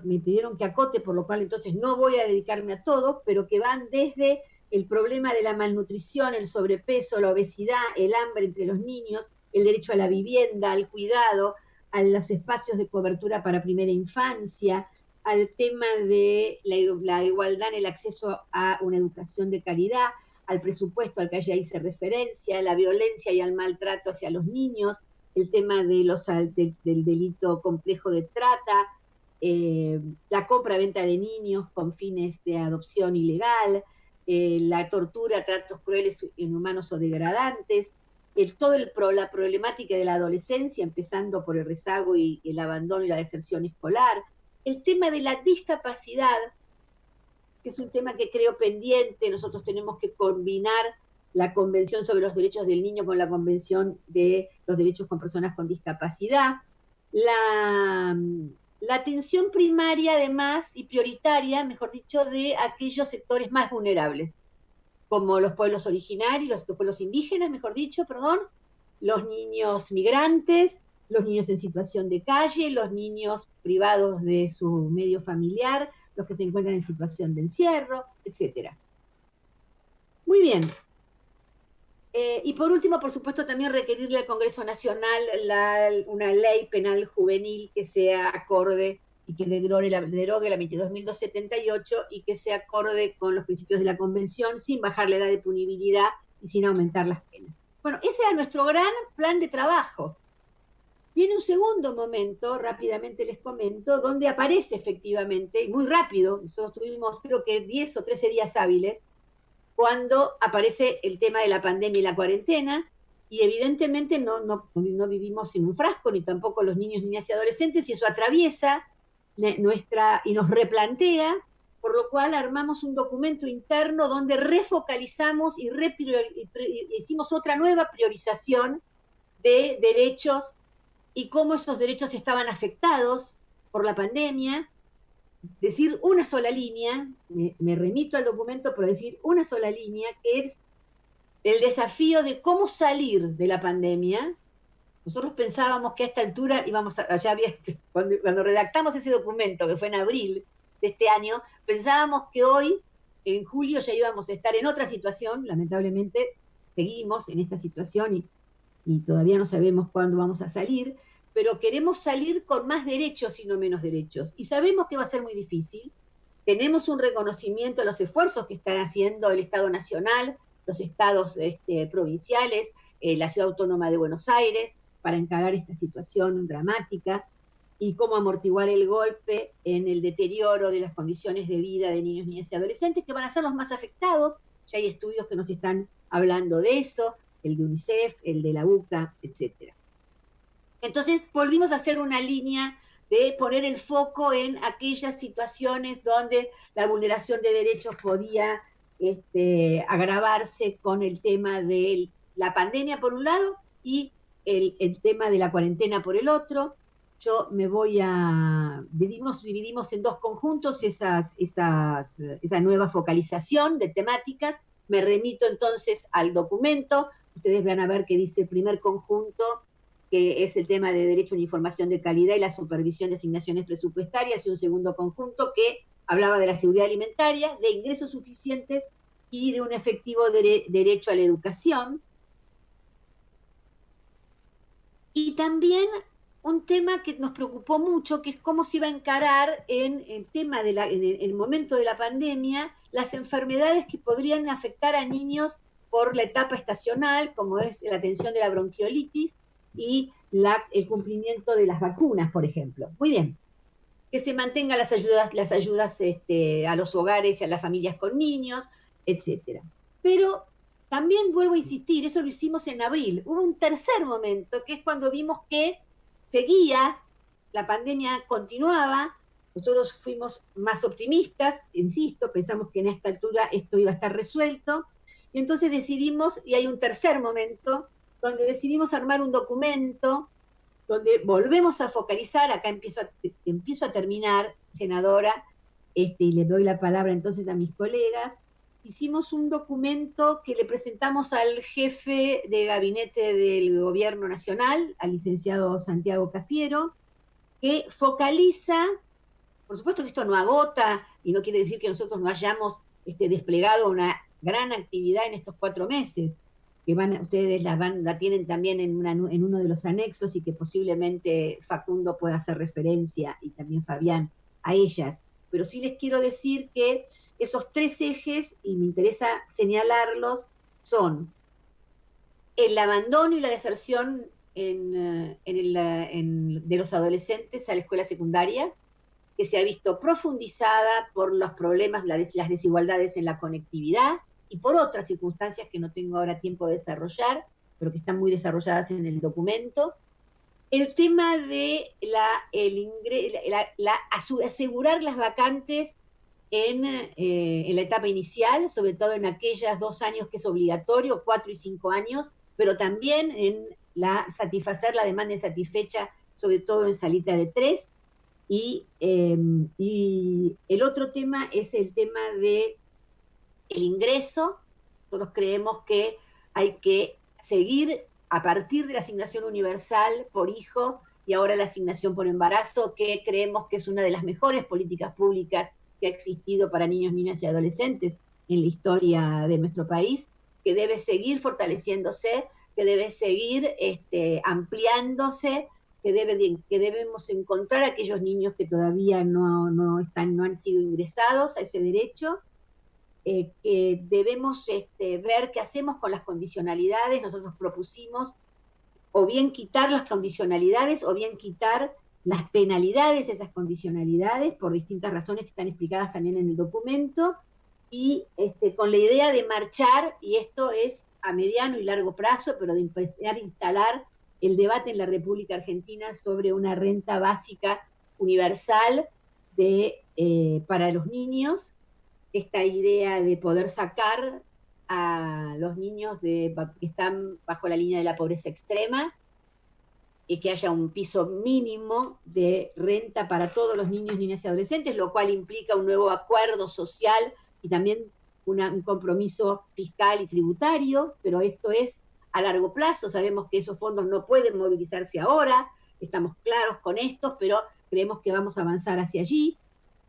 Speaker 5: me pidieron que acote, por lo cual entonces no voy a dedicarme a todo, pero que van desde el problema de la malnutrición, el sobrepeso, la obesidad, el hambre entre los niños, el derecho a la vivienda, al cuidado, a los espacios de cobertura para primera infancia, al tema de la igualdad en el acceso a una educación de calidad, al presupuesto al que ya hice referencia, a la violencia y al maltrato hacia los niños, el tema de del delito complejo de trata, la compra-venta de niños con fines de adopción ilegal, la tortura, tratos crueles, inhumanos o degradantes, la problemática de la adolescencia, empezando por el rezago y el abandono y la deserción escolar, el tema de la discapacidad, que es un tema que creo pendiente. Nosotros tenemos que combinar la Convención sobre los Derechos del Niño con la Convención de los Derechos con Personas con Discapacidad, la atención primaria además y prioritaria, mejor dicho, de aquellos sectores más vulnerables, como los pueblos originarios, los pueblos indígenas, mejor dicho, perdón, los niños migrantes, los niños en situación de calle, los niños privados de su medio familiar, los que se encuentran en situación de encierro, etc. Muy bien. Y por último, por supuesto, también requerirle al Congreso Nacional una ley penal juvenil que sea acorde y que derogue la 22.278 y que se acorde con los principios de la Convención sin bajar la edad de punibilidad y sin aumentar las penas. Bueno, ese era nuestro gran plan de trabajo. Viene un segundo momento, rápidamente les comento, donde aparece efectivamente, y muy rápido, nosotros tuvimos creo que 10 o 13 días hábiles, cuando aparece el tema de la pandemia y la cuarentena, y evidentemente no vivimos en un frasco, ni tampoco los niños, niñas y adolescentes, y eso atraviesa y nos replantea, por lo cual armamos un documento interno donde refocalizamos y hicimos otra nueva priorización de derechos y cómo esos derechos estaban afectados por la pandemia. Decir una sola línea, me remito al documento por decir una sola línea, que es el desafío de cómo salir de la pandemia. Nosotros pensábamos que a esta altura cuando redactamos ese documento, que fue en abril de este año, pensábamos que hoy, en julio, ya íbamos a estar en otra situación. Lamentablemente seguimos en esta situación y todavía no sabemos cuándo vamos a salir, pero queremos salir con más derechos y no menos derechos. Y sabemos que va a ser muy difícil. Tenemos un reconocimiento a los esfuerzos que están haciendo el Estado Nacional, los estados provinciales, la Ciudad Autónoma de Buenos Aires, para encarar esta situación dramática y cómo amortiguar el golpe en el deterioro de las condiciones de vida de niños, niñas y adolescentes, que van a ser los más afectados. Ya hay estudios que nos están hablando de eso, el de UNICEF, el de la UCA, etc. Entonces volvimos a hacer una línea de poner el foco en aquellas situaciones donde la vulneración de derechos podía agravarse con el tema de la pandemia por un lado y el tema de la cuarentena por el otro. Dividimos en dos conjuntos esa nueva focalización de temáticas. Me remito entonces al documento. Ustedes van a ver que dice el primer conjunto, que es el tema de derecho a una información de calidad y la supervisión de asignaciones presupuestarias, y un segundo conjunto que hablaba de la seguridad alimentaria, de ingresos suficientes y de un efectivo derecho a la educación. Y también un tema que nos preocupó mucho, que es cómo se iba a encarar en el momento de la pandemia las enfermedades que podrían afectar a niños por la etapa estacional, como es la atención de la bronquiolitis y el cumplimiento de las vacunas, por ejemplo. Muy bien. Que se mantengan las ayudas a los hogares y a las familias con niños, etcétera. Pero también vuelvo a insistir, eso lo hicimos en abril. Hubo un tercer momento, que es cuando vimos que seguía, la pandemia continuaba, nosotros fuimos más optimistas, insisto, pensamos que en esta altura esto iba a estar resuelto, y entonces decidimos, y hay un tercer momento, donde decidimos armar un documento donde volvemos a focalizar. Acá empiezo a terminar, senadora, y le doy la palabra entonces a mis colegas. Hicimos un documento que le presentamos al jefe de gabinete del Gobierno Nacional, al licenciado Santiago Cafiero, que focaliza, por supuesto que esto no agota, y no quiere decir que nosotros no hayamos desplegado una gran actividad en estos 4 meses, que ustedes la tienen también en uno de los anexos, y que posiblemente Facundo pueda hacer referencia, y también Fabián, a ellas. Pero sí les quiero decir que esos 3 ejes, y me interesa señalarlos, son el abandono y la deserción de los adolescentes a la escuela secundaria, que se ha visto profundizada por los problemas, las desigualdades en la conectividad, y por otras circunstancias que no tengo ahora tiempo de desarrollar, pero que están muy desarrolladas en el documento. El tema de asegurar las vacantes en la etapa inicial, sobre todo en aquellas 2 años que es obligatorio, 4 y 5 años, pero también en satisfacer la demanda insatisfecha, sobre todo en salita de 3. Y el otro tema es el tema de el ingreso. Nosotros creemos que hay que seguir a partir de la asignación universal por hijo y ahora la asignación por embarazo, que creemos que es una de las mejores políticas públicas que ha existido para niños, niñas y adolescentes en la historia de nuestro país, que debe seguir fortaleciéndose, que debe seguir ampliándose que debemos encontrar a aquellos niños que todavía no han sido ingresados a ese derecho, que debemos ver qué hacemos con las condicionalidades. Nosotros propusimos o bien quitar las condicionalidades o bien quitar las penalidades, esas condicionalidades, por distintas razones que están explicadas también en el documento, y con la idea de marchar, y esto es a mediano y largo plazo, pero de empezar a instalar el debate en la República Argentina sobre una renta básica universal para los niños, esta idea de poder sacar a los niños que están bajo la línea de la pobreza extrema, y que haya un piso mínimo de renta para todos los niños, niñas y adolescentes, lo cual implica un nuevo acuerdo social y también un compromiso fiscal y tributario, pero esto es a largo plazo. Sabemos que esos fondos no pueden movilizarse ahora, estamos claros con esto, pero creemos que vamos a avanzar hacia allí.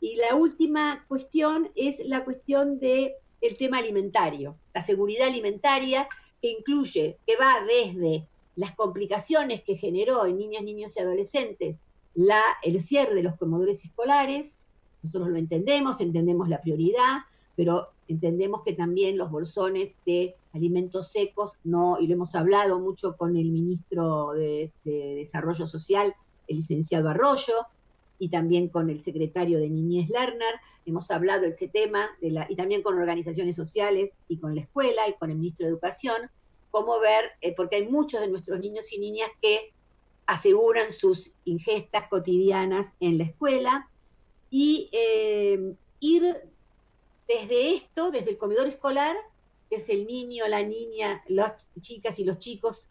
Speaker 5: Y la última cuestión es la cuestión del tema alimentario, la seguridad alimentaria, que va desde las complicaciones que generó en niñas, niños y adolescentes el cierre de los comedores escolares. Nosotros lo entendemos la prioridad, pero entendemos que también los bolsones de alimentos secos, y lo hemos hablado mucho con el ministro de Desarrollo Social, el licenciado Arroyo, y también con el secretario de Niñez Lerner, hemos hablado de este tema, y también con organizaciones sociales, y con la escuela, y con el ministro de Educación, cómo ver, porque hay muchos de nuestros niños y niñas que aseguran sus ingestas cotidianas en la escuela, y ir desde el comedor escolar, que es el niño, la niña, las chicas y los chicos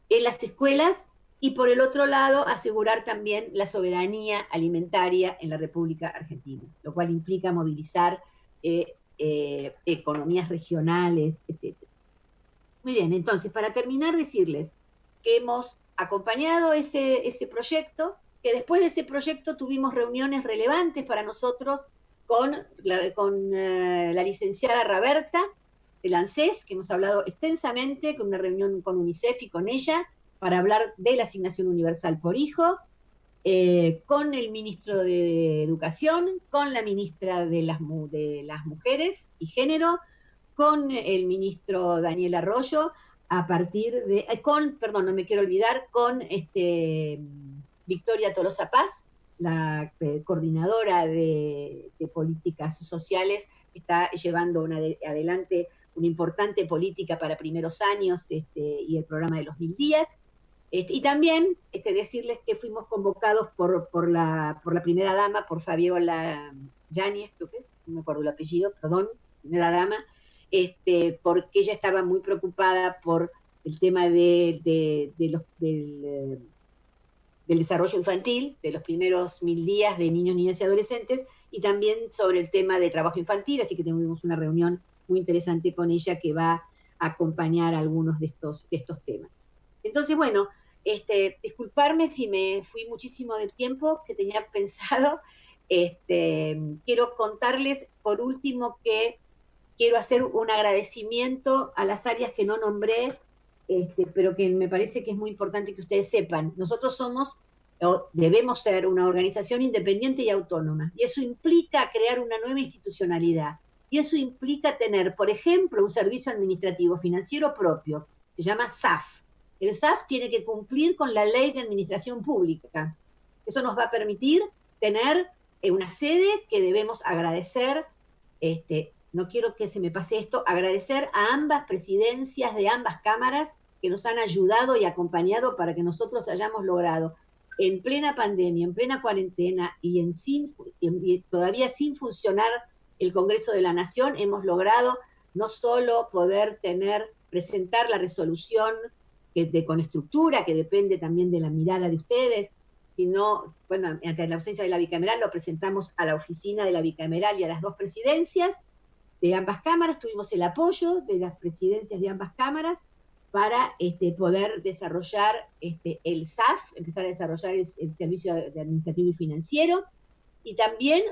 Speaker 5: en las escuelas, y por el otro lado asegurar también la soberanía alimentaria en la República Argentina, lo cual implica movilizar economías regionales, etc. Muy bien, entonces, para terminar, decirles que hemos acompañado ese proyecto, que después de ese proyecto tuvimos reuniones relevantes para nosotros con la licenciada Raberta del ANSES, que hemos hablado extensamente, con una reunión con UNICEF y con ella, para hablar de la asignación universal por hijo, con el ministro de Educación, con la ministra de las Mujeres y Género, con el ministro Daniel Arroyo, no me quiero olvidar, con Victoria Tolosa Paz, la coordinadora de políticas sociales, que está llevando adelante una importante política para primeros años y el programa de los 1000 días. Y también decirles que fuimos convocados por la primera dama, por Fabiola Yáñez, creo que es, no me acuerdo el apellido, perdón, primera dama, porque ella estaba muy preocupada por el tema del desarrollo infantil, de los primeros 1000 días de niños, niñas y adolescentes, y también sobre el tema de trabajo infantil, así que tuvimos una reunión muy interesante con ella que va a acompañar algunos de estos temas. Entonces, bueno, disculparme si me fui muchísimo del tiempo que tenía pensado. Quiero contarles, por último, que quiero hacer un agradecimiento a las áreas que no nombré, pero que me parece que es muy importante que ustedes sepan. Nosotros debemos ser una organización independiente y autónoma, y eso implica crear una nueva institucionalidad, y eso implica tener, por ejemplo, un servicio administrativo financiero propio, se llama SAF. El SAF tiene que cumplir con la Ley de Administración Pública. Eso nos va a permitir tener una sede que debemos agradecer, no quiero que se me pase esto, agradecer a ambas presidencias de ambas cámaras que nos han ayudado y acompañado para que nosotros hayamos logrado, en plena pandemia, en plena cuarentena y todavía sin funcionar el Congreso de la Nación, hemos logrado no solo poder presentar la resolución con estructura, que depende también de la mirada de ustedes, sino, bueno, ante la ausencia de la bicameral, lo presentamos a la oficina de la bicameral y a las dos presidencias de ambas cámaras. Tuvimos el apoyo de las presidencias de ambas cámaras para poder desarrollar el SAF, empezar a desarrollar el servicio administrativo y financiero, y también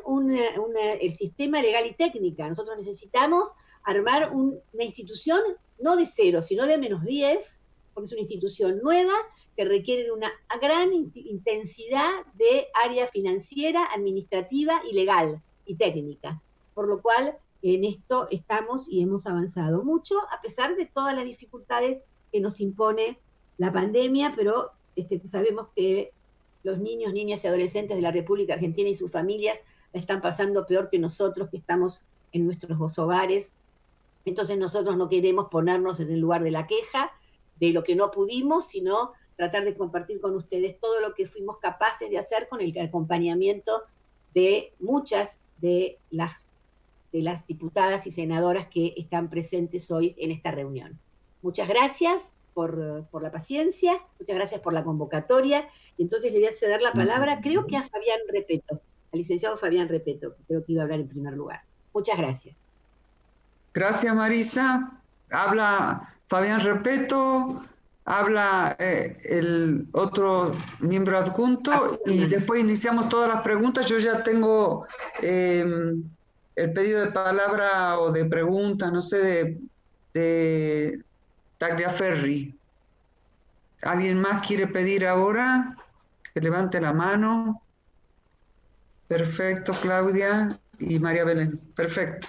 Speaker 5: el sistema legal y técnica. Nosotros necesitamos armar una institución no de 0, sino de -10, porque es una institución nueva que requiere de una gran intensidad de área financiera, administrativa y legal y técnica. Por lo cual, en esto estamos y hemos avanzado mucho, a pesar de todas las dificultades que nos impone la pandemia, pero sabemos que los niños, niñas y adolescentes de la República Argentina y sus familias la están pasando peor que nosotros, que estamos en nuestros hogares. Entonces nosotros no queremos ponernos en el lugar de la queja, de lo que no pudimos, sino tratar de compartir con ustedes todo lo que fuimos capaces de hacer con el acompañamiento de muchas de las diputadas y senadoras que están presentes hoy en esta reunión. Muchas gracias por la paciencia, muchas gracias por la convocatoria, y entonces le voy a ceder la palabra, creo que a Fabián Repeto, al licenciado Fabián Repeto, que creo que iba a hablar en primer lugar. Muchas gracias.
Speaker 2: Gracias, Marisa. Habla Fabián Repeto, habla el otro miembro adjunto y después iniciamos todas las preguntas. Yo ya tengo el pedido de palabra o de pregunta, no sé, de Tagliaferri. ¿Alguien más quiere pedir ahora? Que levante la mano. Perfecto, Claudia y María Belén. Perfecto.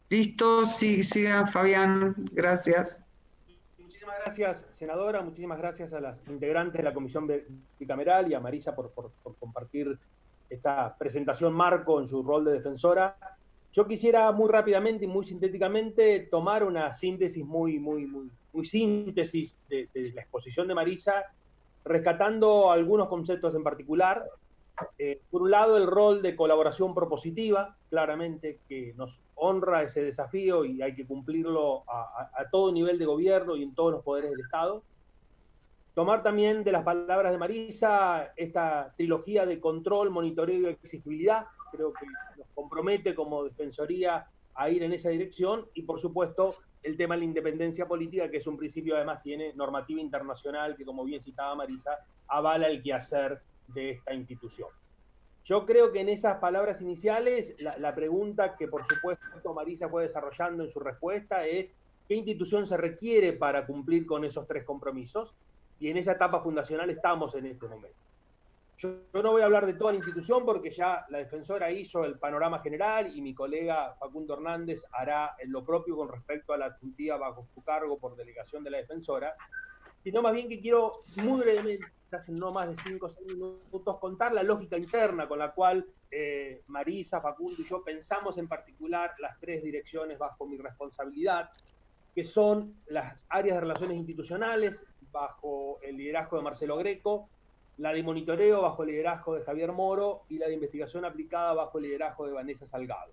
Speaker 2: Listo, sí, sigan, Fabián, gracias.
Speaker 3: Muchísimas gracias, senadora, muchísimas gracias a las integrantes de la Comisión Bicameral y a Marisa por compartir esta presentación marco en su rol de defensora. Yo quisiera muy rápidamente y muy sintéticamente tomar una síntesis muy síntesis de la exposición de Marisa, rescatando algunos conceptos en particular. Por un lado, el rol de colaboración propositiva, claramente que nos honra ese desafío y hay que cumplirlo a todo nivel de gobierno y en todos los poderes del Estado. Tomar también de las palabras de Marisa esta trilogía de control, monitoreo y exigibilidad, creo que nos compromete como Defensoría a ir en esa dirección, y por supuesto el tema de la independencia política, que es un principio, además tiene normativa internacional que, como bien citaba Marisa, avala el quehacer de esta institución. Yo creo que en esas palabras iniciales, la pregunta que por supuesto Marisa fue desarrollando en su respuesta es ¿qué institución se requiere para cumplir con esos tres compromisos? Y en esa etapa fundacional estamos en este momento. Yo no voy a hablar de toda la institución porque ya la defensora hizo el panorama general y mi colega Facundo Hernández hará lo propio con respecto a la adjuntiva bajo su cargo por delegación de la defensora, sino más bien que quiero muy brevemente, hace no más de 5 o 6 minutos, contar la lógica interna con la cual Marisa, Facundo y yo pensamos en particular las tres direcciones bajo mi responsabilidad, que son las áreas de relaciones institucionales bajo el liderazgo de Marcelo Greco, la de monitoreo bajo el liderazgo de Javier Moro y la de investigación aplicada bajo el liderazgo de Vanessa Salgado.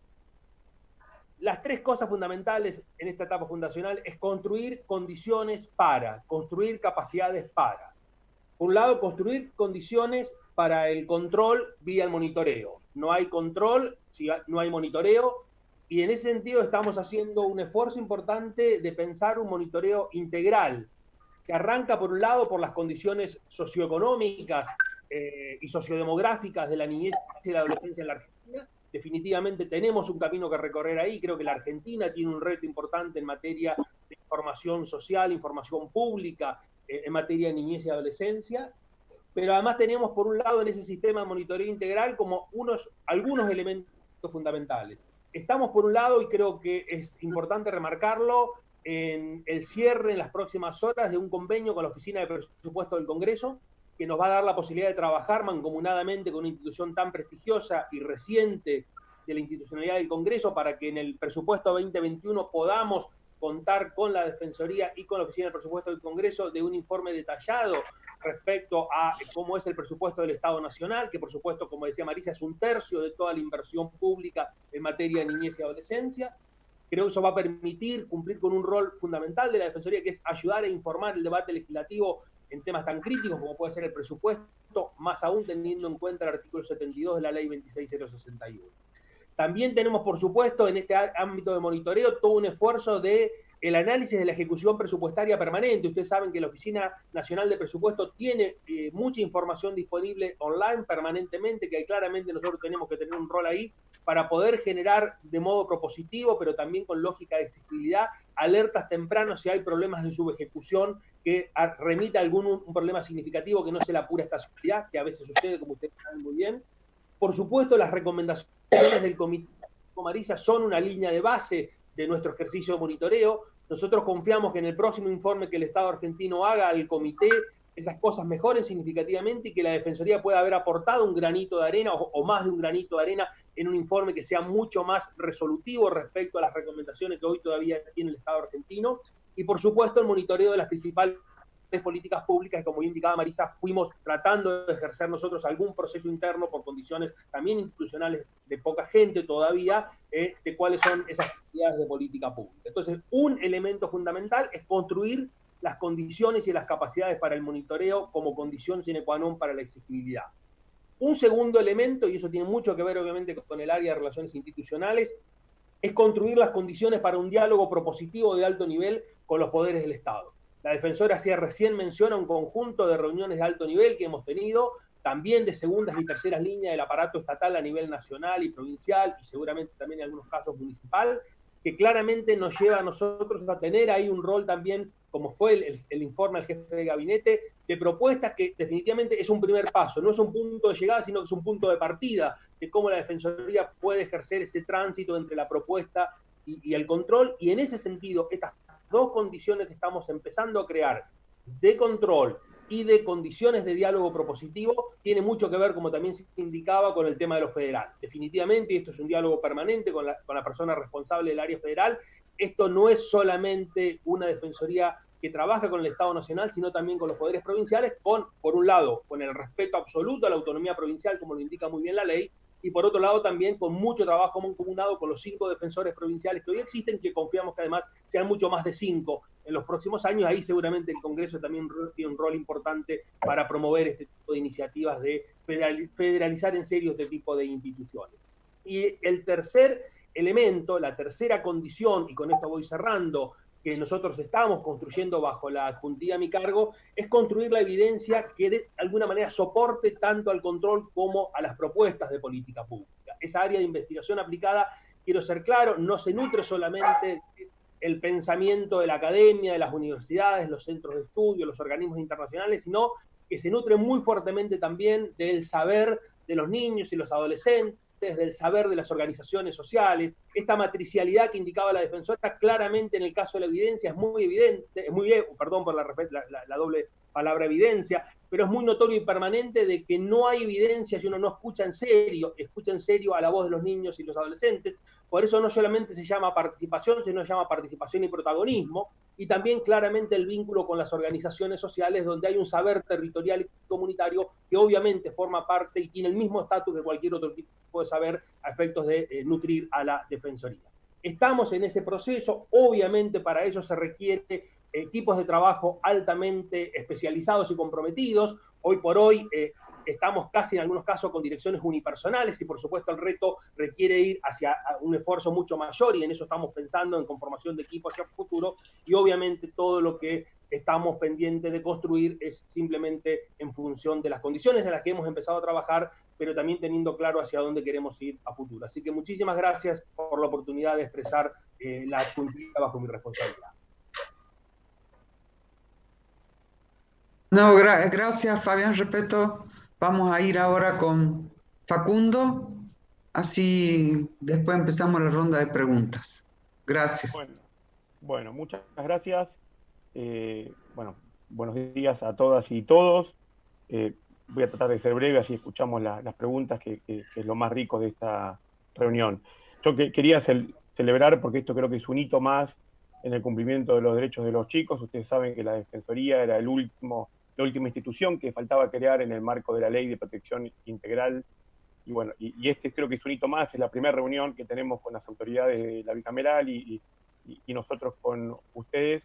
Speaker 3: Las tres cosas fundamentales en esta etapa fundacional es construir condiciones para, construir capacidades para. Por un lado, construir condiciones para el control vía el monitoreo. No hay control si no hay monitoreo, y en ese sentido estamos haciendo un esfuerzo importante de pensar un monitoreo integral, que arranca por un lado por las condiciones socioeconómicas y sociodemográficas de la niñez y la adolescencia en la Argentina. Definitivamente tenemos un camino que recorrer ahí. Creo que la Argentina tiene un reto importante en materia de información social, información pública, en materia de niñez y adolescencia. Pero además tenemos por un lado en ese sistema de monitoreo integral como algunos elementos fundamentales. Estamos por un lado, y creo que es importante remarcarlo, en el cierre en las próximas horas de un convenio con la Oficina de Presupuesto del Congreso, que nos va a dar la posibilidad de trabajar mancomunadamente con una institución tan prestigiosa y reciente de la institucionalidad del Congreso, para que en el presupuesto 2021 podamos contar con la Defensoría y con la Oficina de Presupuesto del Congreso de un informe detallado respecto a cómo es el presupuesto del Estado Nacional, que por supuesto, como decía Marisa, es 1/3 de toda la inversión pública en materia de niñez y adolescencia. Creo que eso va a permitir cumplir con un rol fundamental de la Defensoría, que es ayudar a informar el debate legislativo en temas tan críticos como puede ser el presupuesto, más aún teniendo en cuenta el artículo 72 de la Ley 26061. También tenemos, por supuesto, en este ámbito de monitoreo, todo un esfuerzo de el análisis de la ejecución presupuestaria permanente. Ustedes saben que la Oficina Nacional de Presupuesto tiene mucha información disponible online permanentemente, que claramente nosotros tenemos que tener un rol ahí para poder generar de modo propositivo, pero también con lógica de exigibilidad, alertas tempranas si hay problemas de subejecución que remita a un problema significativo que no sea la pura estacionalidad, que a veces sucede, como ustedes saben muy bien. Por supuesto, las recomendaciones del Comité Marisa son una línea de base de nuestro ejercicio de monitoreo. Nosotros confiamos que en el próximo informe que el Estado argentino haga al comité, esas cosas mejoren significativamente y que la Defensoría pueda haber aportado un granito de arena o más de un granito de arena en un informe que sea mucho más resolutivo respecto a las recomendaciones que hoy todavía tiene el Estado argentino. Y por supuesto el monitoreo de las principales políticas públicas, que como indicaba Marisa, fuimos tratando de ejercer nosotros algún proceso interno por condiciones también institucionales de poca gente todavía, de cuáles son esas actividades de política pública. Entonces, un elemento fundamental es construir las condiciones y las capacidades para el monitoreo como condición sine qua non para la exigibilidad. Un segundo elemento, y eso tiene mucho que ver obviamente con el área de relaciones institucionales, es construir las condiciones para un diálogo propositivo de alto nivel con los poderes del Estado. La defensora hacía recién mención a un conjunto de reuniones de alto nivel que hemos tenido, también de segundas y terceras líneas del aparato estatal a nivel nacional y provincial, y seguramente también en algunos casos municipal, que claramente nos lleva a nosotros a tener ahí un rol también, como fue el informe del jefe de gabinete, de propuestas que definitivamente es un primer paso, no es un punto de llegada, sino que es un punto de partida de cómo la Defensoría puede ejercer ese tránsito entre la propuesta y el control, y en ese sentido, estas dos condiciones que estamos empezando a crear de control y de condiciones de diálogo propositivo tiene mucho que ver, como también se indicaba, con el tema de lo federal. Definitivamente, y esto es un diálogo permanente con la persona responsable del área federal, esto no es solamente una defensoría que trabaja con el Estado Nacional, sino también con los poderes provinciales, por un lado, con el respeto absoluto a la autonomía provincial, como lo indica muy bien la ley, y por otro lado también con mucho trabajo mancomunado con los 5 defensores provinciales que hoy existen, que confiamos que además sean mucho más de 5 en los próximos años. Ahí seguramente el Congreso también tiene un rol importante para promover este tipo de iniciativas de federalizar en serio este tipo de instituciones. Y el tercer elemento, la tercera condición, y con esto voy cerrando, que nosotros estamos construyendo bajo la adjuntía a mi cargo, es construir la evidencia que de alguna manera soporte tanto al control como a las propuestas de política pública. Esa área de investigación aplicada, quiero ser claro, no se nutre solamente el pensamiento de la academia, de las universidades, los centros de estudio, los organismos internacionales, sino que se nutre muy fuertemente también del saber de los niños y los adolescentes, del saber de las organizaciones sociales. Esta matricialidad que indicaba la defensora claramente en el caso de la evidencia es muy evidente, perdón por la doble palabra evidencia, pero es muy notorio y permanente de que no hay evidencia si uno no escucha en serio a la voz de los niños y los adolescentes. Por eso no solamente se llama participación, sino se llama participación y protagonismo, y también claramente el vínculo con las organizaciones sociales, donde hay un saber territorial y comunitario que obviamente forma parte y tiene el mismo estatus que cualquier otro tipo de saber a efectos de nutrir a la Defensoría. Estamos en ese proceso, obviamente para ello se requiere equipos de trabajo altamente especializados y comprometidos. Hoy por hoy estamos casi en algunos casos con direcciones unipersonales y por supuesto el reto requiere ir hacia un esfuerzo mucho mayor y en eso estamos pensando en conformación de equipos hacia el futuro y obviamente todo lo que estamos pendientes de construir es simplemente en función de las condiciones en las que hemos empezado a trabajar, pero también teniendo claro hacia dónde queremos ir a futuro. Así que muchísimas gracias por la oportunidad de expresar la adjuntía bajo mi responsabilidad.
Speaker 2: No, gracias Fabián, respeto. Vamos a ir ahora con Facundo, así después empezamos la ronda de preguntas. Gracias.
Speaker 6: Bueno, muchas gracias. Buenos días a todas y todos. Voy a tratar de ser breve, así escuchamos las preguntas, que es lo más rico de esta reunión. Yo quería celebrar, porque esto creo que es un hito más en el cumplimiento de los derechos de los chicos. Ustedes saben que la Defensoría era la última institución que faltaba crear en el marco de la Ley de Protección Integral. Y bueno, y este creo que es un hito más, es la primera reunión que tenemos con las autoridades de la bicameral y nosotros con ustedes.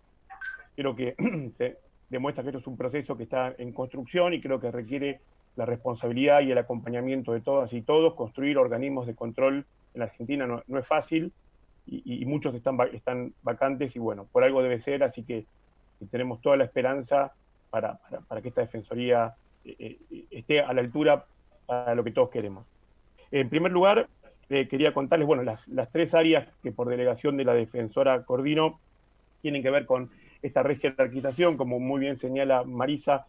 Speaker 6: Creo que se demuestra que esto es un proceso que está en construcción y creo que requiere la responsabilidad y el acompañamiento de todas y todos. Construir organismos de control en la Argentina no es fácil y muchos están vacantes y bueno, por algo debe ser, así que tenemos toda la esperanza para que esta Defensoría esté a la altura para lo que todos queremos. En primer lugar, quería contarles, bueno, las 3 áreas que por delegación de la defensora coordino tienen que ver con esta rejerarquización, como muy bien señala Marisa.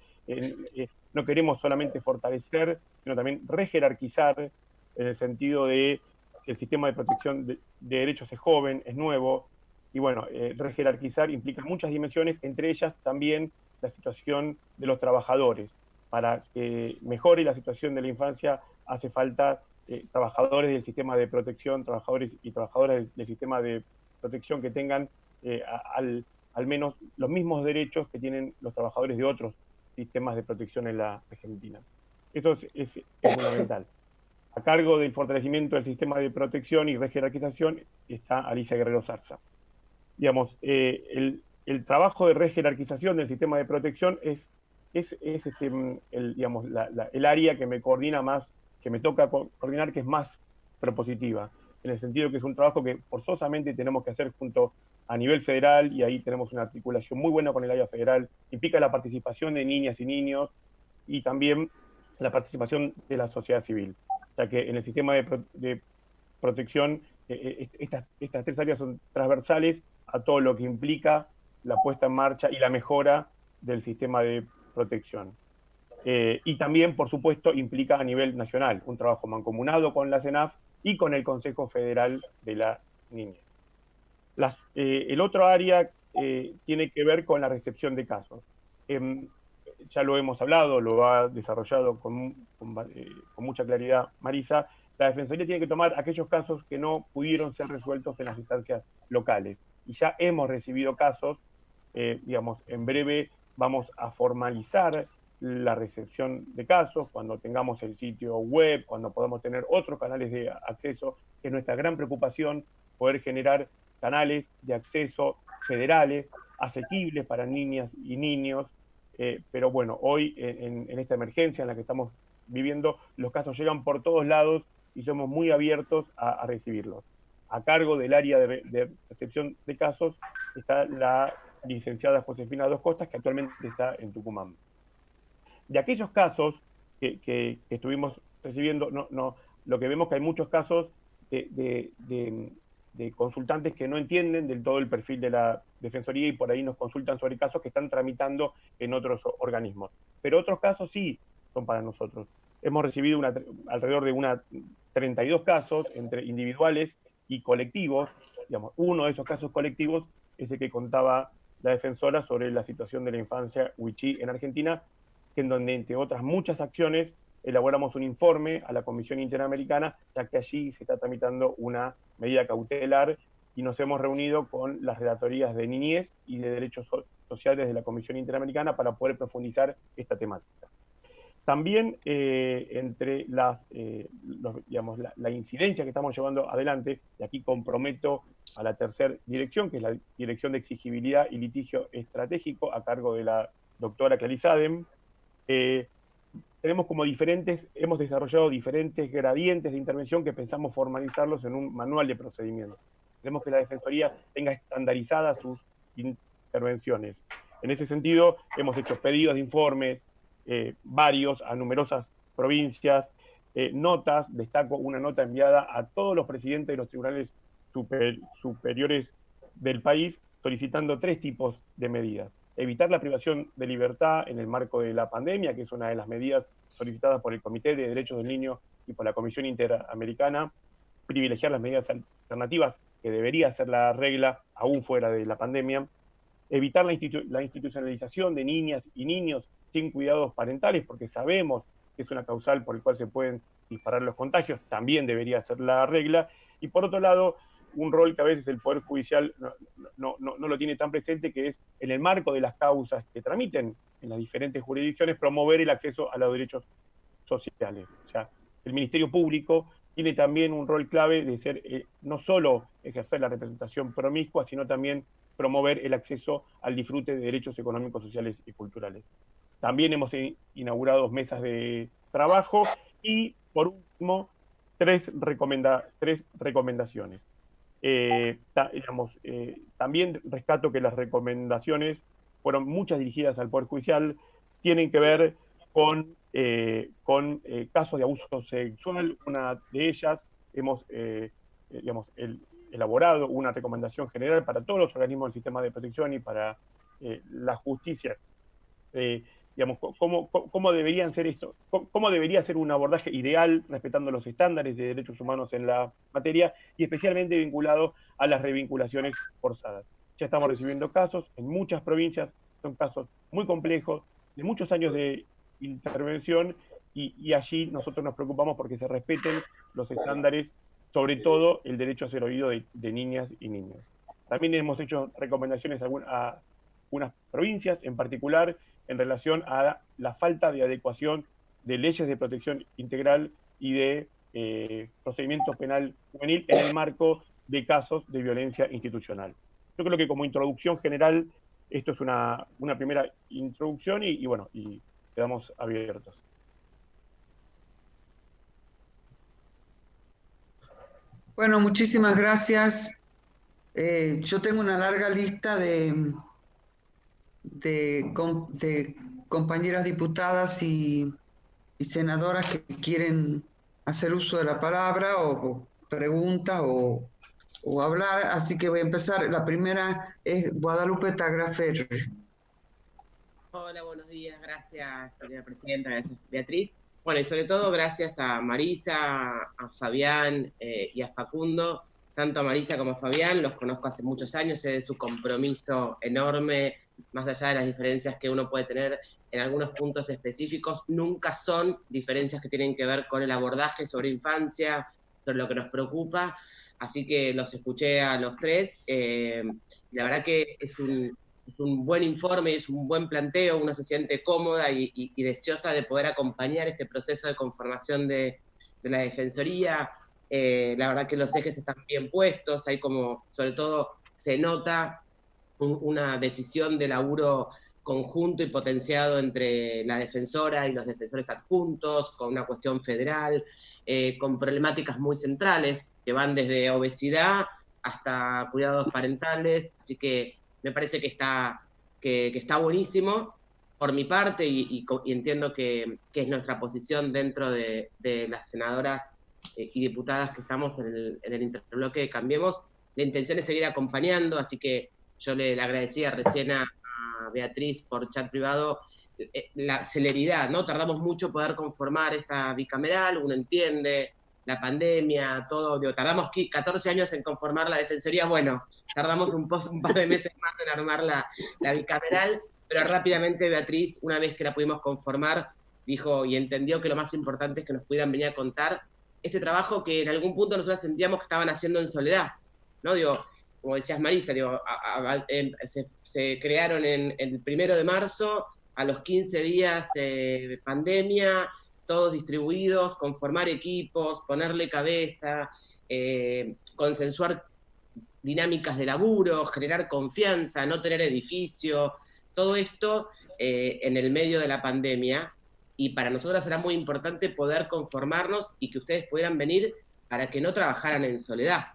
Speaker 6: No queremos solamente fortalecer, sino también rejerarquizar, en el sentido de que el sistema de protección de derechos es joven, es nuevo, y bueno, rejerarquizar implica muchas dimensiones, entre ellas también la situación de los trabajadores. Para que mejore la situación de la infancia hace falta trabajadores del sistema de protección, trabajadores y trabajadoras del sistema de protección que tengan al menos los mismos derechos que tienen los trabajadores de otros sistemas de protección en la Argentina. Eso es fundamental. A cargo del fortalecimiento del sistema de protección y rejerarquización está Alicia Guerrero Zarza. Digamos, el trabajo de rejerarquización del sistema de protección es el área que me coordina más, que me toca coordinar, que es más propositiva, en el sentido que es un trabajo que forzosamente tenemos que hacer junto a nivel federal, y ahí tenemos una articulación muy buena con el área federal, implica la participación de niñas y niños y también la participación de la sociedad civil, ya que en el sistema de protección estas 3 áreas son transversales a todo lo que implica la puesta en marcha y la mejora del sistema de protección. Y también, por supuesto, implica a nivel nacional un trabajo mancomunado con la CENAF y con el Consejo Federal de la Niñez. El otro área tiene que ver con la recepción de casos. Ya lo hemos hablado, lo ha desarrollado con mucha claridad Marisa. La Defensoría tiene que tomar aquellos casos que no pudieron ser resueltos en las instancias locales. Y ya hemos recibido casos, digamos, en breve vamos a formalizar la recepción de casos, cuando tengamos el sitio web, cuando podamos tener otros canales de acceso, que es nuestra gran preocupación, poder generar canales de acceso federales, asequibles para niñas y niños, pero bueno, hoy en esta emergencia en la que estamos viviendo, los casos llegan por todos lados y somos muy abiertos a recibirlos. A cargo del área de recepción de casos está la licenciada Josefina Dos Costas, que actualmente está en Tucumán. De aquellos casos que estuvimos recibiendo, lo que vemos que hay muchos casos de consultantes que no entienden del todo el perfil de la Defensoría y por ahí nos consultan sobre casos que están tramitando en otros organismos. Pero otros casos sí son para nosotros. Hemos recibido alrededor de 32 casos entre individuales y colectivos. Digamos, uno de esos casos colectivos es el que contaba la defensora sobre la situación de la infancia wichí en Argentina, en donde, entre otras muchas acciones, elaboramos un informe a la Comisión Interamericana, ya que allí se está tramitando una medida cautelar y nos hemos reunido con las relatorías de niñez y de derechos sociales de la Comisión Interamericana para poder profundizar esta temática. También entre la incidencia que estamos llevando adelante, y aquí comprometo a la tercera dirección, que es la Dirección de Exigibilidad y Litigio Estratégico, a cargo de la doctora Clarisse Adem. Tenemos hemos desarrollado diferentes gradientes de intervención que pensamos formalizarlos en un manual de procedimientos. Queremos que la Defensoría tenga estandarizadas sus intervenciones. En ese sentido, hemos hecho pedidos de informes, varios, a numerosas provincias, notas, destaco una nota enviada a todos los presidentes de los tribunales superiores del país, solicitando 3 tipos de medidas. Evitar la privación de libertad en el marco de la pandemia, que es una de las medidas solicitadas por el Comité de Derechos del Niño y por la Comisión Interamericana. Privilegiar las medidas alternativas, que debería ser la regla aún fuera de la pandemia. Evitar la institucionalización de niñas y niños sin cuidados parentales, porque sabemos que es una causal por el cual se pueden disparar los contagios, también debería ser la regla. Y por otro lado, un rol que a veces el Poder Judicial no lo tiene tan presente, que es, en el marco de las causas que tramiten en las diferentes jurisdicciones, promover el acceso a los derechos sociales. O sea, el Ministerio Público tiene también un rol clave de ser, no solo ejercer la representación promiscua, sino también promover el acceso al disfrute de derechos económicos, sociales y culturales. También hemos inaugurado mesas de trabajo y, por último, 3 recomendaciones. También rescato que las recomendaciones fueron muchas dirigidas al Poder Judicial, tienen que ver con casos de abuso sexual. Una de ellas hemos elaborado una recomendación general para todos los organismos del sistema de protección y para la justicia. ¿Cómo deberían ser esto? ¿Cómo debería ser un abordaje ideal respetando los estándares de derechos humanos en la materia y especialmente vinculado a las revinculaciones forzadas? Ya estamos recibiendo casos en muchas provincias, son casos muy complejos, de muchos años de intervención, y allí nosotros nos preocupamos porque se respeten los estándares, sobre todo el derecho a ser oído de niñas y niños. También hemos hecho recomendaciones a algunas provincias, en particular en relación a la falta de adecuación de leyes de protección integral y de procedimiento penal juvenil en el marco de casos de violencia institucional. Yo creo que como introducción general, esto es una primera introducción y quedamos abiertos.
Speaker 2: Bueno, muchísimas gracias. Yo tengo una larga lista de compañeras diputadas y senadoras que quieren hacer uso de la palabra o preguntas o hablar, así que voy a empezar. La primera es Guadalupe Tagrafer.
Speaker 7: Hola, buenos días, gracias, señora presidenta, gracias, Beatriz. Bueno, y sobre todo gracias a Marisa, a Fabián y a Facundo. Tanto a Marisa como a Fabián los conozco hace muchos años, sé de su compromiso enorme, más allá de las diferencias que uno puede tener en algunos puntos específicos, nunca son diferencias que tienen que ver con el abordaje sobre infancia, sobre lo que nos preocupa. Así que los escuché a los tres. La verdad que es un buen informe, es un buen planteo, uno se siente cómoda y deseosa de poder acompañar este proceso de conformación de la Defensoría. La verdad que los ejes están bien puestos, hay como, sobre todo, se nota una decisión de laburo conjunto y potenciado entre la defensora y los defensores adjuntos, con una cuestión federal, con problemáticas muy centrales, que van desde obesidad hasta cuidados parentales, así que me parece que está buenísimo por mi parte y entiendo que es nuestra posición dentro de las senadoras y diputadas que estamos en el interbloque de Cambiemos. La intención es seguir acompañando, así que yo le agradecía recién a Beatriz por chat privado la celeridad, ¿no? Tardamos mucho poder conformar esta bicameral, uno entiende la pandemia, todo, tardamos 14 años en conformar la Defensoría, bueno, tardamos un par de meses más en armar la bicameral, pero rápidamente Beatriz, una vez que la pudimos conformar, dijo y entendió que lo más importante es que nos pudieran venir a contar este trabajo que en algún punto nosotros sentíamos que estaban haciendo en soledad, ¿no? Digo, como decías Marisa, digo, se crearon el 1 de marzo, a los 15 días pandemia, todos distribuidos, conformar equipos, ponerle cabeza, consensuar dinámicas de laburo, generar confianza, no tener edificio, todo esto en el medio de la pandemia. Y para nosotros era muy importante poder conformarnos y que ustedes pudieran venir para que no trabajaran en soledad,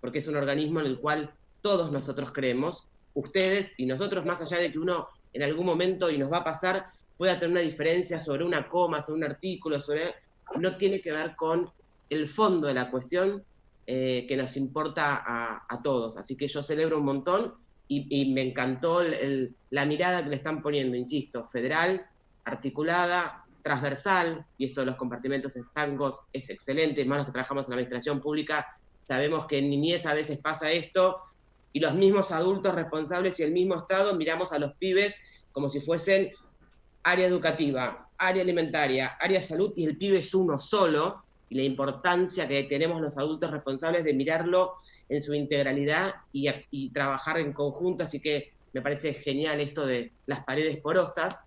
Speaker 7: porque es un organismo en el cual todos nosotros creemos, ustedes y nosotros, más allá de que uno en algún momento, y nos va a pasar, pueda tener una diferencia sobre una coma, sobre un artículo, no tiene que ver con el fondo de la cuestión que nos importa a todos. Así que yo celebro un montón y me encantó la mirada que le están poniendo, insisto, federal, articulada, transversal, y esto de los compartimentos estancos es excelente, más los que trabajamos en la administración pública, sabemos que en niñez a veces pasa esto, y los mismos adultos responsables y el mismo Estado miramos a los pibes como si fuesen área educativa, área alimentaria, área salud, y el pibe es uno solo, y la importancia que tenemos los adultos responsables de mirarlo en su integralidad y trabajar en conjunto, así que me parece genial esto de las paredes porosas.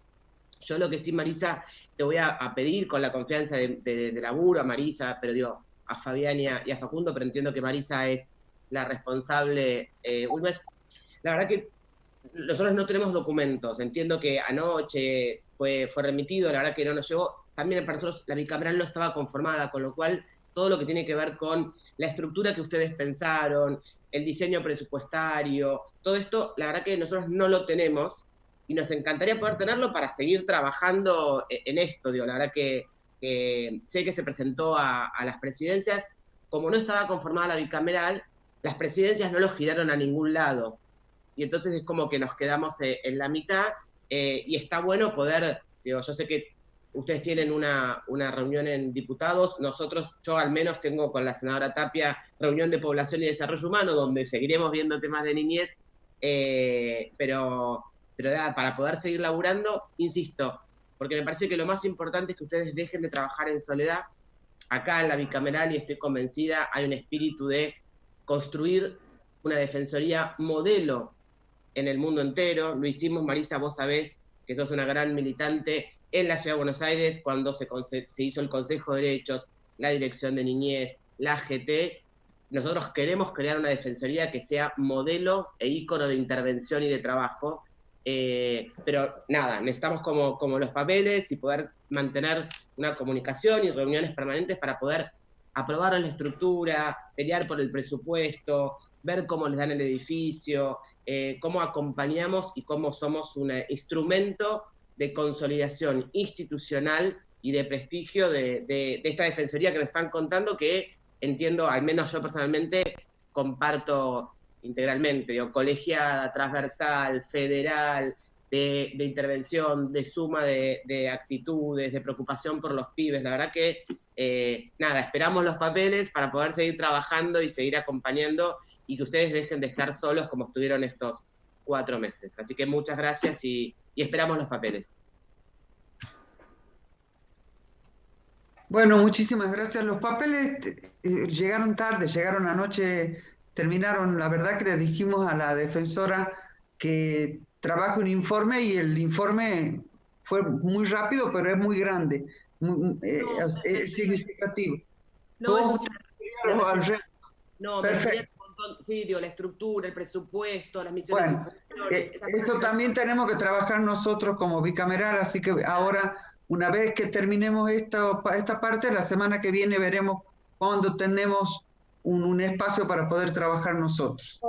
Speaker 7: Yo lo que sí, Marisa, te voy a pedir con la confianza de laburo a Marisa, pero digo, a Fabián y a Facundo, pero entiendo que Marisa es la responsable. La verdad que nosotros no tenemos documentos, entiendo que anoche fue remitido, la verdad que no nos llegó, también para nosotros la bicameral no estaba conformada, con lo cual todo lo que tiene que ver con la estructura que ustedes pensaron, el diseño presupuestario, todo esto, la verdad que nosotros no lo tenemos, y nos encantaría poder tenerlo para seguir trabajando en esto, digo, la verdad que sé que se presentó a las presidencias, como no estaba conformada la bicameral, las presidencias no los giraron a ningún lado. Y entonces es como que nos quedamos en la mitad, y está bueno poder, digo, yo sé que ustedes tienen una reunión en diputados, yo al menos tengo con la senadora Tapia reunión de población y desarrollo humano, donde seguiremos viendo temas de niñez, pero para poder seguir laburando, insisto, porque me parece que lo más importante es que ustedes dejen de trabajar en soledad. Acá en la bicameral, y estoy convencida, hay un espíritu de construir una defensoría modelo en el mundo entero. Lo hicimos, Marisa, vos sabés que sos una gran militante en la Ciudad de Buenos Aires cuando se hizo el Consejo de Derechos, la Dirección de Niñez, la AGT. Nosotros queremos crear una defensoría que sea modelo e ícono de intervención y de trabajo, pero nada, necesitamos como los papeles y poder mantener una comunicación y reuniones permanentes para poder aprobar la estructura, pelear por el presupuesto, ver cómo les dan el edificio, cómo acompañamos y cómo somos un instrumento de consolidación institucional y de prestigio de esta defensoría que nos están contando, que entiendo, al menos yo personalmente, comparto integralmente, digo, colegiada, transversal, federal, de intervención, de suma de actitudes, de preocupación por los pibes. La verdad que, nada, esperamos los papeles para poder seguir trabajando y seguir acompañando, y que ustedes dejen de estar solos como estuvieron estos 4 meses. Así que muchas gracias y esperamos los papeles.
Speaker 2: Bueno, muchísimas gracias. Los papeles llegaron tarde, llegaron anoche, terminaron. La verdad que le dijimos a la defensora que trabaje un informe, y el informe fue muy rápido, pero es muy grande, es significativo.
Speaker 7: No,
Speaker 2: perfecto.
Speaker 7: Sí, digo, la estructura, el presupuesto, las misiones.
Speaker 2: Bueno, eso también tenemos que trabajar nosotros como bicameral, así que ahora, una vez que terminemos esta parte, la semana que viene veremos cuándo tenemos un espacio para poder trabajar nosotros.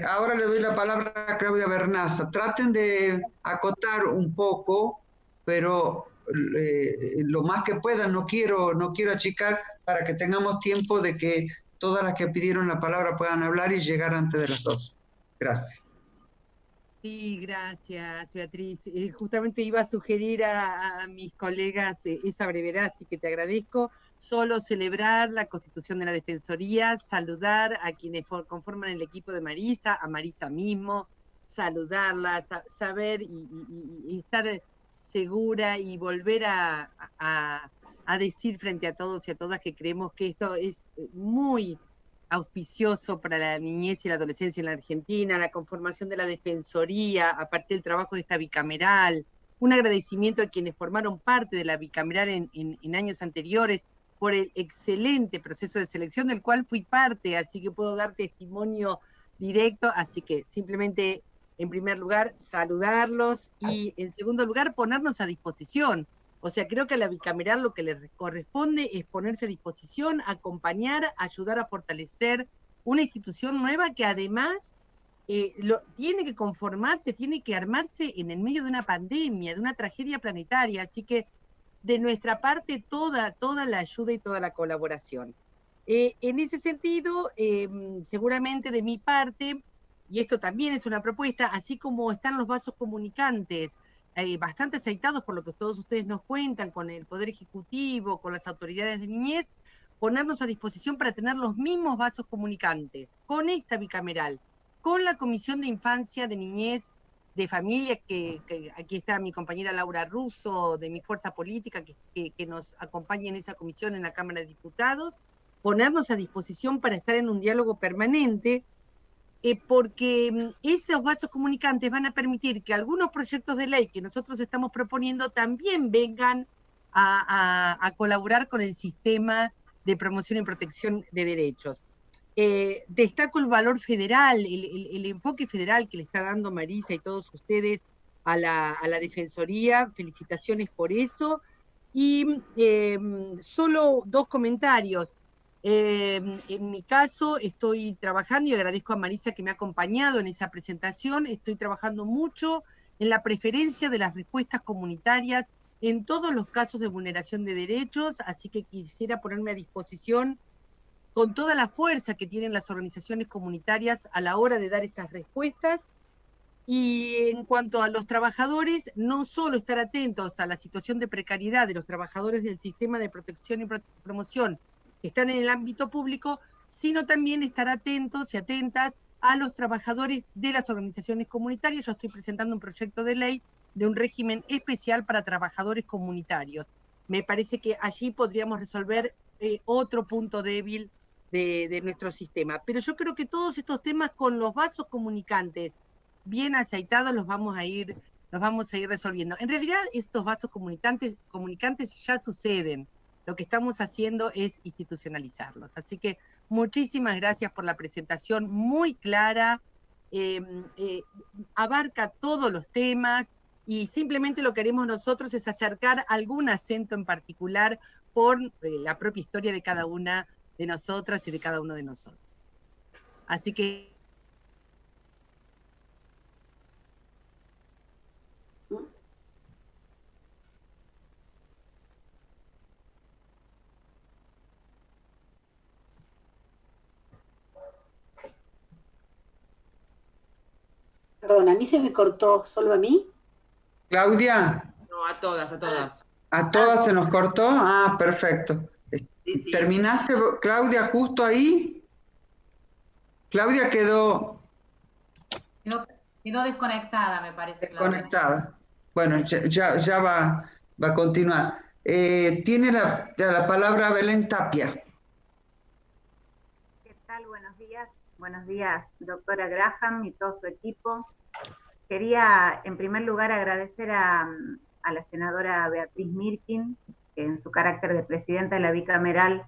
Speaker 2: Ahora le doy la palabra a Claudia Bernaza. Traten de acotar un poco, pero lo más que puedan. No quiero achicar, para que tengamos tiempo de que todas las que pidieron la palabra puedan hablar y llegar antes de las 2. Gracias.
Speaker 8: Sí, gracias, Beatriz. Justamente iba a sugerir a mis colegas esa brevedad, así que te agradezco. Solo celebrar la constitución de la Defensoría, saludar a quienes conforman el equipo de Marisa, a Marisa mismo, saludarla, saber y estar segura y volver a decir frente a todos y a todas que creemos que esto es muy auspicioso para la niñez y la adolescencia en la Argentina, la conformación de la Defensoría a partir del trabajo de esta bicameral, un agradecimiento a quienes formaron parte de la bicameral en años anteriores por el excelente proceso de selección del cual fui parte, así que puedo dar testimonio directo, así que simplemente, en primer lugar, saludarlos y, en segundo lugar, ponernos a disposición. O sea, creo que a la bicameral lo que le corresponde es ponerse a disposición, acompañar, ayudar a fortalecer una institución nueva que además tiene que conformarse, tiene que armarse en el medio de una pandemia, de una tragedia planetaria. Así que de nuestra parte toda la ayuda y toda la colaboración. En ese sentido, seguramente de mi parte, y esto también es una propuesta, así como están los vasos comunicantes, bastante aceitados por lo que todos ustedes nos cuentan, con el Poder Ejecutivo, con las autoridades de niñez, ponernos a disposición para tener los mismos vasos comunicantes con esta bicameral, con la Comisión de Infancia, de Niñez, de Familia, que aquí está mi compañera Laura Russo, de mi fuerza política, que nos acompaña en esa comisión en la Cámara de Diputados, ponernos a disposición para estar en un diálogo permanente, porque esos vasos comunicantes van a permitir que algunos proyectos de ley que nosotros estamos proponiendo también vengan a colaborar con el sistema de promoción y protección de derechos. Destaco el valor federal, el enfoque federal que le está dando Marisa y todos ustedes a la Defensoría. Felicitaciones por eso. Y solo 2 comentarios. En mi caso estoy trabajando, y agradezco a Marisa que me ha acompañado en esa presentación, estoy trabajando mucho en la preferencia de las respuestas comunitarias en todos los casos de vulneración de derechos, así que quisiera ponerme a disposición con toda la fuerza que tienen las organizaciones comunitarias a la hora de dar esas respuestas. Y en cuanto a los trabajadores, no solo estar atentos a la situación de precariedad de los trabajadores del sistema de protección y promoción que están en el ámbito público, sino también estar atentos y atentas a los trabajadores de las organizaciones comunitarias. Yo estoy presentando un proyecto de ley de un régimen especial para trabajadores comunitarios. Me parece que allí podríamos resolver otro punto débil de nuestro sistema. Pero yo creo que todos estos temas con los vasos comunicantes bien aceitados los vamos a ir resolviendo. En realidad estos vasos comunicantes ya suceden. Lo que estamos haciendo es institucionalizarlos. Así que muchísimas gracias por la presentación muy clara, abarca todos los temas y simplemente lo que haremos nosotros es acercar algún acento en particular por la propia historia de cada una de nosotras y de cada uno de nosotros. Así que
Speaker 5: Perdón, ¿a mí se me cortó solo a mí?
Speaker 2: Claudia,
Speaker 7: No, a todas, a todas.
Speaker 2: ¿a todas se nos cortó? Ah, perfecto.
Speaker 5: Sí.
Speaker 2: ¿Terminaste, Claudia, justo ahí? Claudia quedó
Speaker 9: Quedó desconectada, me parece. Claudia.
Speaker 2: conectada. Bueno, ya va a continuar. Tiene la palabra Belén Tapia.
Speaker 10: ¿Qué tal? Buenos días. Buenos días, doctora Graham y todo su equipo. Quería, en primer lugar, agradecer a la senadora Beatriz Mirkin, que en su carácter de presidenta de la bicameral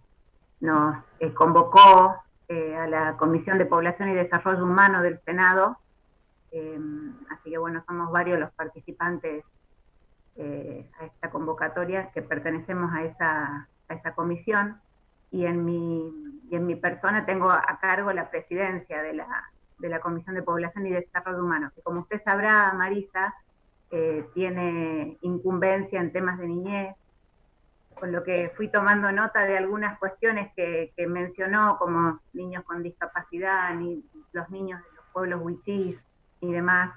Speaker 10: nos convocó a la Comisión de Población y Desarrollo Humano del Senado. Así que bueno, somos varios los participantes a esta convocatoria que pertenecemos a esa comisión. Y en mi persona tengo a cargo la presidencia de la Comisión de Población y Desarrollo Humano, que como usted sabrá, Marisa, tiene incumbencia en temas de niñez, con lo que fui tomando nota de algunas cuestiones que mencionó, como niños con discapacidad, los niños de los pueblos wichís y demás,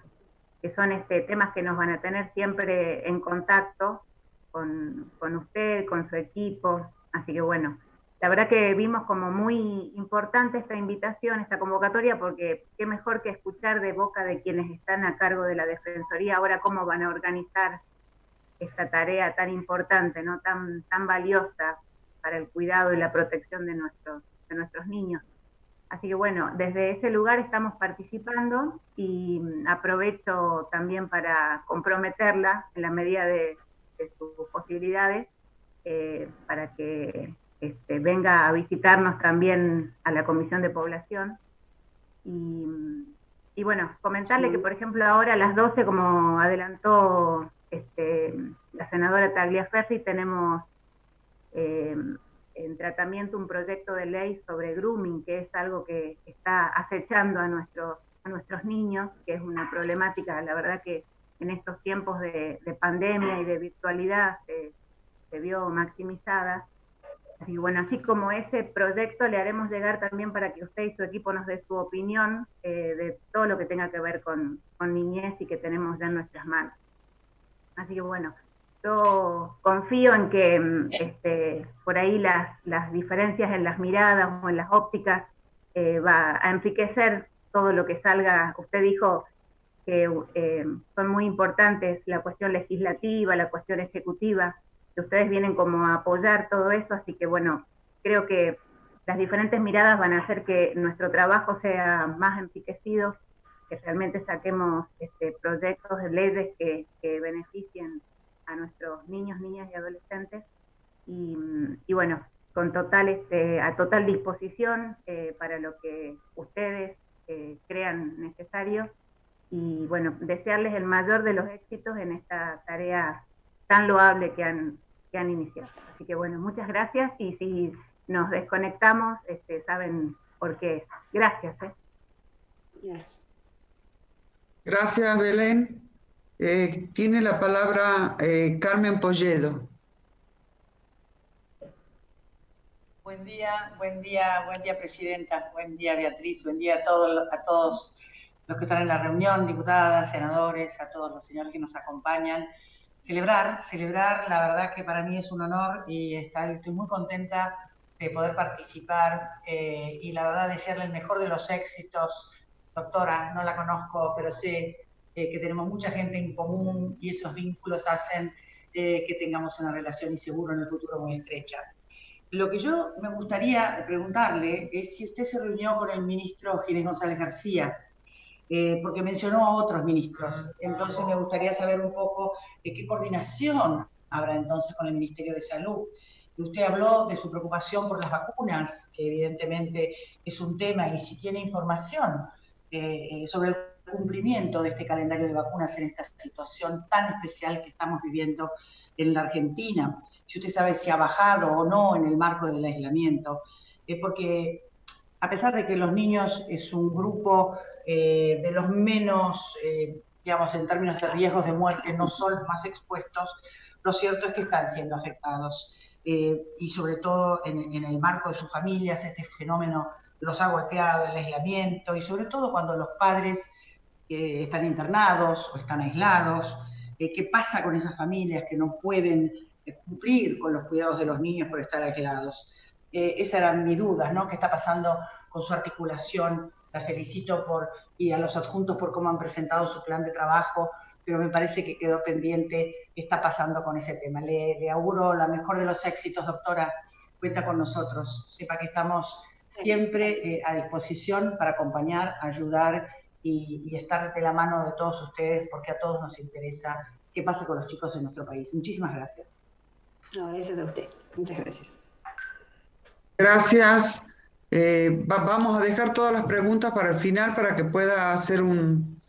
Speaker 10: que son temas que nos van a tener siempre en contacto con usted, con su equipo. Así que bueno, la verdad que vimos como muy importante esta invitación, esta convocatoria, porque qué mejor que escuchar de boca de quienes están a cargo de la Defensoría ahora cómo van a organizar esta tarea tan importante, ¿no? tan valiosa para el cuidado y la protección de nuestros niños. Así que bueno, desde ese lugar estamos participando y aprovecho también para comprometerla en la medida de sus posibilidades para que venga a visitarnos también a la Comisión de Población. Y bueno, comentarle que por ejemplo ahora a las 12, como adelantó la senadora Tagliaferri, tenemos en tratamiento un proyecto de ley sobre grooming, que es algo que está acechando a nuestros niños, que es una problemática, la verdad que en estos tiempos de pandemia y de virtualidad se vio maximizada. Así que bueno, así como ese proyecto le haremos llegar también para que usted y su equipo nos dé su opinión de todo lo que tenga que ver con niñez y que tenemos ya en nuestras manos. Así que bueno, yo confío en que por ahí las diferencias en las miradas o en las ópticas va a enriquecer todo lo que salga. Usted dijo que son muy importantes la cuestión legislativa, la cuestión ejecutiva, que ustedes vienen como a apoyar todo eso, así que bueno, creo que las diferentes miradas van a hacer que nuestro trabajo sea más enriquecido, que realmente saquemos proyectos de leyes que beneficien a nuestros niños, niñas y adolescentes, y bueno, con a total disposición para lo que ustedes crean necesario, y bueno, desearles el mayor de los éxitos en esta tarea tan loable que han iniciado. Así que bueno, muchas gracias, y si nos desconectamos, saben por qué es. Gracias.
Speaker 2: Gracias, Belén. Tiene la palabra Carmen Polledo.
Speaker 11: Buen día, Presidenta, buen día, Beatriz, buen día a todos los que están en la reunión, diputadas, senadores, a todos los señores que nos acompañan. Celebrar, la verdad que para mí es un honor y estoy muy contenta de poder participar y la verdad desearle el mejor de los éxitos. Doctora, no la conozco, pero sé que tenemos mucha gente en común y esos vínculos hacen que tengamos una relación y seguro en el futuro muy estrecha. Lo que yo me gustaría preguntarle es si usted se reunió con el ministro Ginés González García, porque mencionó a otros ministros. Entonces me gustaría saber un poco qué coordinación habrá entonces con el Ministerio de Salud. Usted habló de su preocupación por las vacunas, que evidentemente es un tema, y si tiene información sobre el cumplimiento de este calendario de vacunas en esta situación tan especial que estamos viviendo en la Argentina. Si usted sabe si ha bajado o no en el marco del aislamiento, porque a pesar de que los niños es un grupo de los menos, digamos, en términos de riesgos de muerte, no son los más expuestos, lo cierto es que están siendo afectados. Y sobre todo en el marco de sus familias, este fenómeno los ha golpeado, el aislamiento, y sobre todo cuando los padres están internados o están aislados. ¿Qué pasa con esas familias que no pueden cumplir con los cuidados de los niños por estar aislados? Esas eran mis dudas, ¿no? ¿Qué está pasando con su articulación? La felicito y a los adjuntos por cómo han presentado su plan de trabajo, pero me parece que quedó pendiente qué está pasando con ese tema. Le auguro la mejor de los éxitos, doctora. Cuenta con nosotros. Sepa que estamos siempre a disposición para acompañar, ayudar y estar de la mano de todos ustedes, porque a todos nos interesa qué pasa con los chicos en nuestro país. Muchísimas gracias.
Speaker 5: No, gracias a usted. Muchas gracias.
Speaker 2: Gracias. Vamos a dejar todas las preguntas para el final para que pueda hacer un...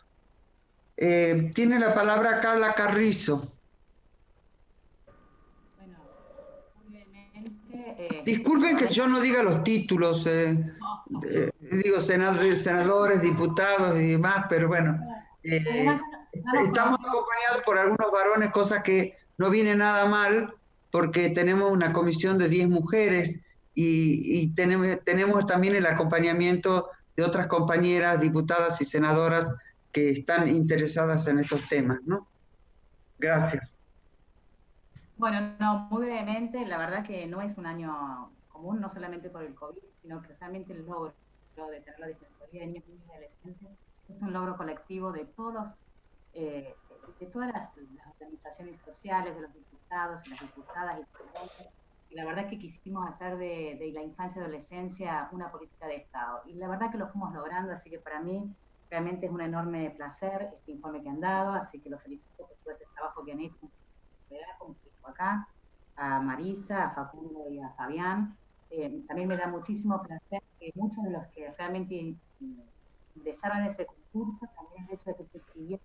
Speaker 2: tiene la palabra Carla Carrizo.
Speaker 9: Bueno, brevemente...
Speaker 2: Disculpen que yo no diga los títulos, digo senadores, diputados y demás, pero bueno, estamos acompañados por algunos varones, cosa que no viene nada mal, porque tenemos una comisión de 10 mujeres y tenemos también el acompañamiento de otras compañeras, diputadas y senadoras que están interesadas en estos temas, ¿no? Gracias.
Speaker 9: Bueno, no, muy brevemente, la verdad que no es un año común, no solamente por el COVID, sino que realmente el logro de tener la Defensoría de Niños, Niñas y Adolescentes es un logro colectivo de todas las organizaciones sociales, de los diputados y las diputadas y presidentes. Y la verdad que quisimos hacer de la infancia y adolescencia una política de Estado. Y la verdad que lo fuimos logrando, así que para mí realmente es un enorme placer este informe que han dado, así que los felicito por todo este trabajo que han hecho como acá, a Marisa, a Facundo y a Fabián. También me da muchísimo placer que muchos de los que realmente ingresaron en ese concurso, también el hecho de que se escribiera,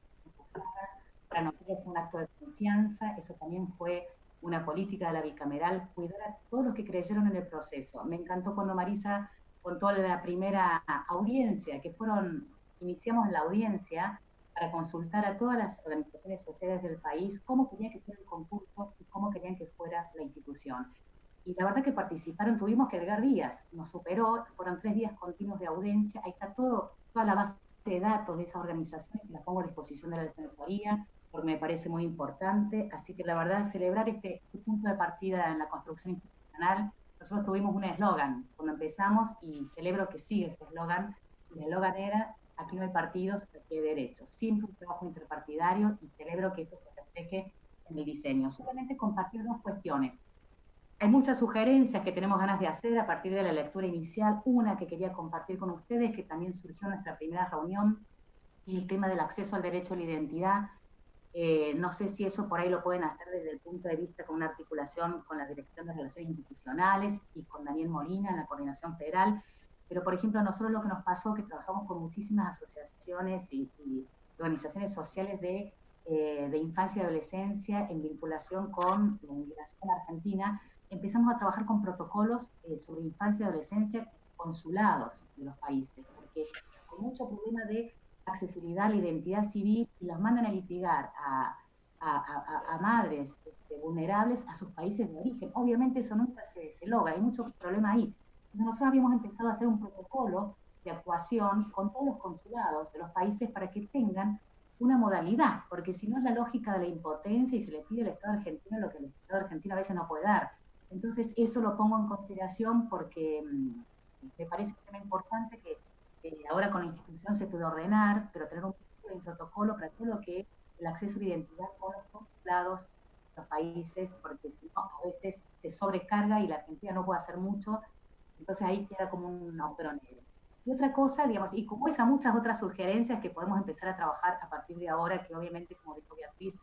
Speaker 9: para nosotros fue un acto de confianza, eso también fue una política de la bicameral, cuidar a todos los que creyeron en el proceso. Me encantó cuando Marisa contó la primera audiencia, iniciamos la audiencia para consultar a todas las organizaciones sociales del país cómo querían que fuera el concurso y cómo querían que fuera la institución. Y la verdad que participaron, tuvimos que agregar días, nos superó, fueron 3 días continuos de audiencia, ahí está toda la base de datos de esas organizaciones que las pongo a disposición de la Defensoría, porque me parece muy importante, así que la verdad celebrar este punto de partida en la construcción institucional. Nosotros tuvimos un eslogan cuando empezamos y celebro que sigue ese eslogan, y el eslogan era: aquí no hay partidos, aquí hay derechos. Siempre un trabajo interpartidario y celebro que esto se refleje en el diseño. Solamente compartir 2 cuestiones. Hay muchas sugerencias que tenemos ganas de hacer a partir de la lectura inicial. Una que quería compartir con ustedes, que también surgió en nuestra primera reunión, y el tema del acceso al derecho a la identidad. No sé si eso por ahí lo pueden hacer desde el punto de vista con una articulación con la Dirección de Relaciones Institucionales y con Daniel Molina en la Coordinación Federal. Pero, por ejemplo, a nosotros lo que nos pasó es que trabajamos con muchísimas asociaciones y organizaciones sociales de infancia y adolescencia en vinculación con la inmigración argentina. Empezamos a trabajar con protocolos sobre infancia y adolescencia en consulados de los países, porque hay mucho problema de accesibilidad a la identidad civil y los mandan a litigar a a madres vulnerables a sus países de origen. Obviamente eso nunca se logra, hay muchos problemas ahí. Entonces nosotros habíamos empezado a hacer un protocolo de actuación con todos los consulados de los países para que tengan una modalidad, porque si no es la lógica de la impotencia y se le pide al Estado argentino lo que el Estado argentino a veces no puede dar. Entonces eso lo pongo en consideración porque me parece un tema importante que ahora con la institución se puede ordenar, pero tener un protocolo para todo lo que es el acceso de identidad con los consulados, los países, porque si no, a veces se sobrecarga y la Argentina no puede hacer mucho, entonces ahí queda como un agujero negro. Y otra cosa, digamos, y como esa muchas otras sugerencias que podemos empezar a trabajar a partir de ahora, que obviamente, como dijo Beatriz,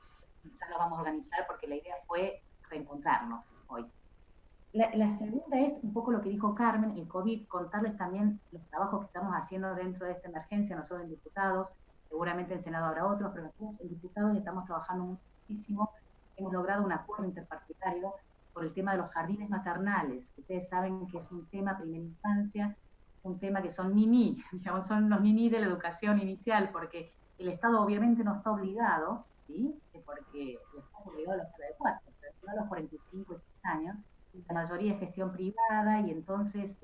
Speaker 9: ya lo vamos a organizar porque la idea fue reencontrarnos hoy. La segunda es un poco lo que dijo Carmen, el COVID, contarles también los trabajos que estamos haciendo dentro de esta emergencia, nosotros en diputados, seguramente en el Senado habrá otros, pero nosotros en diputados estamos trabajando muchísimo, hemos logrado un acuerdo interpartidario por el tema de los jardines maternales. Ustedes saben que es un tema primera infancia, un tema que son niní, digamos, son los niní de la educación inicial, porque el Estado obviamente no está obligado, ¿sí? Porque el Estado obligado a la sala de 4, pero no a los 45 y 30 años, la mayoría es gestión privada y entonces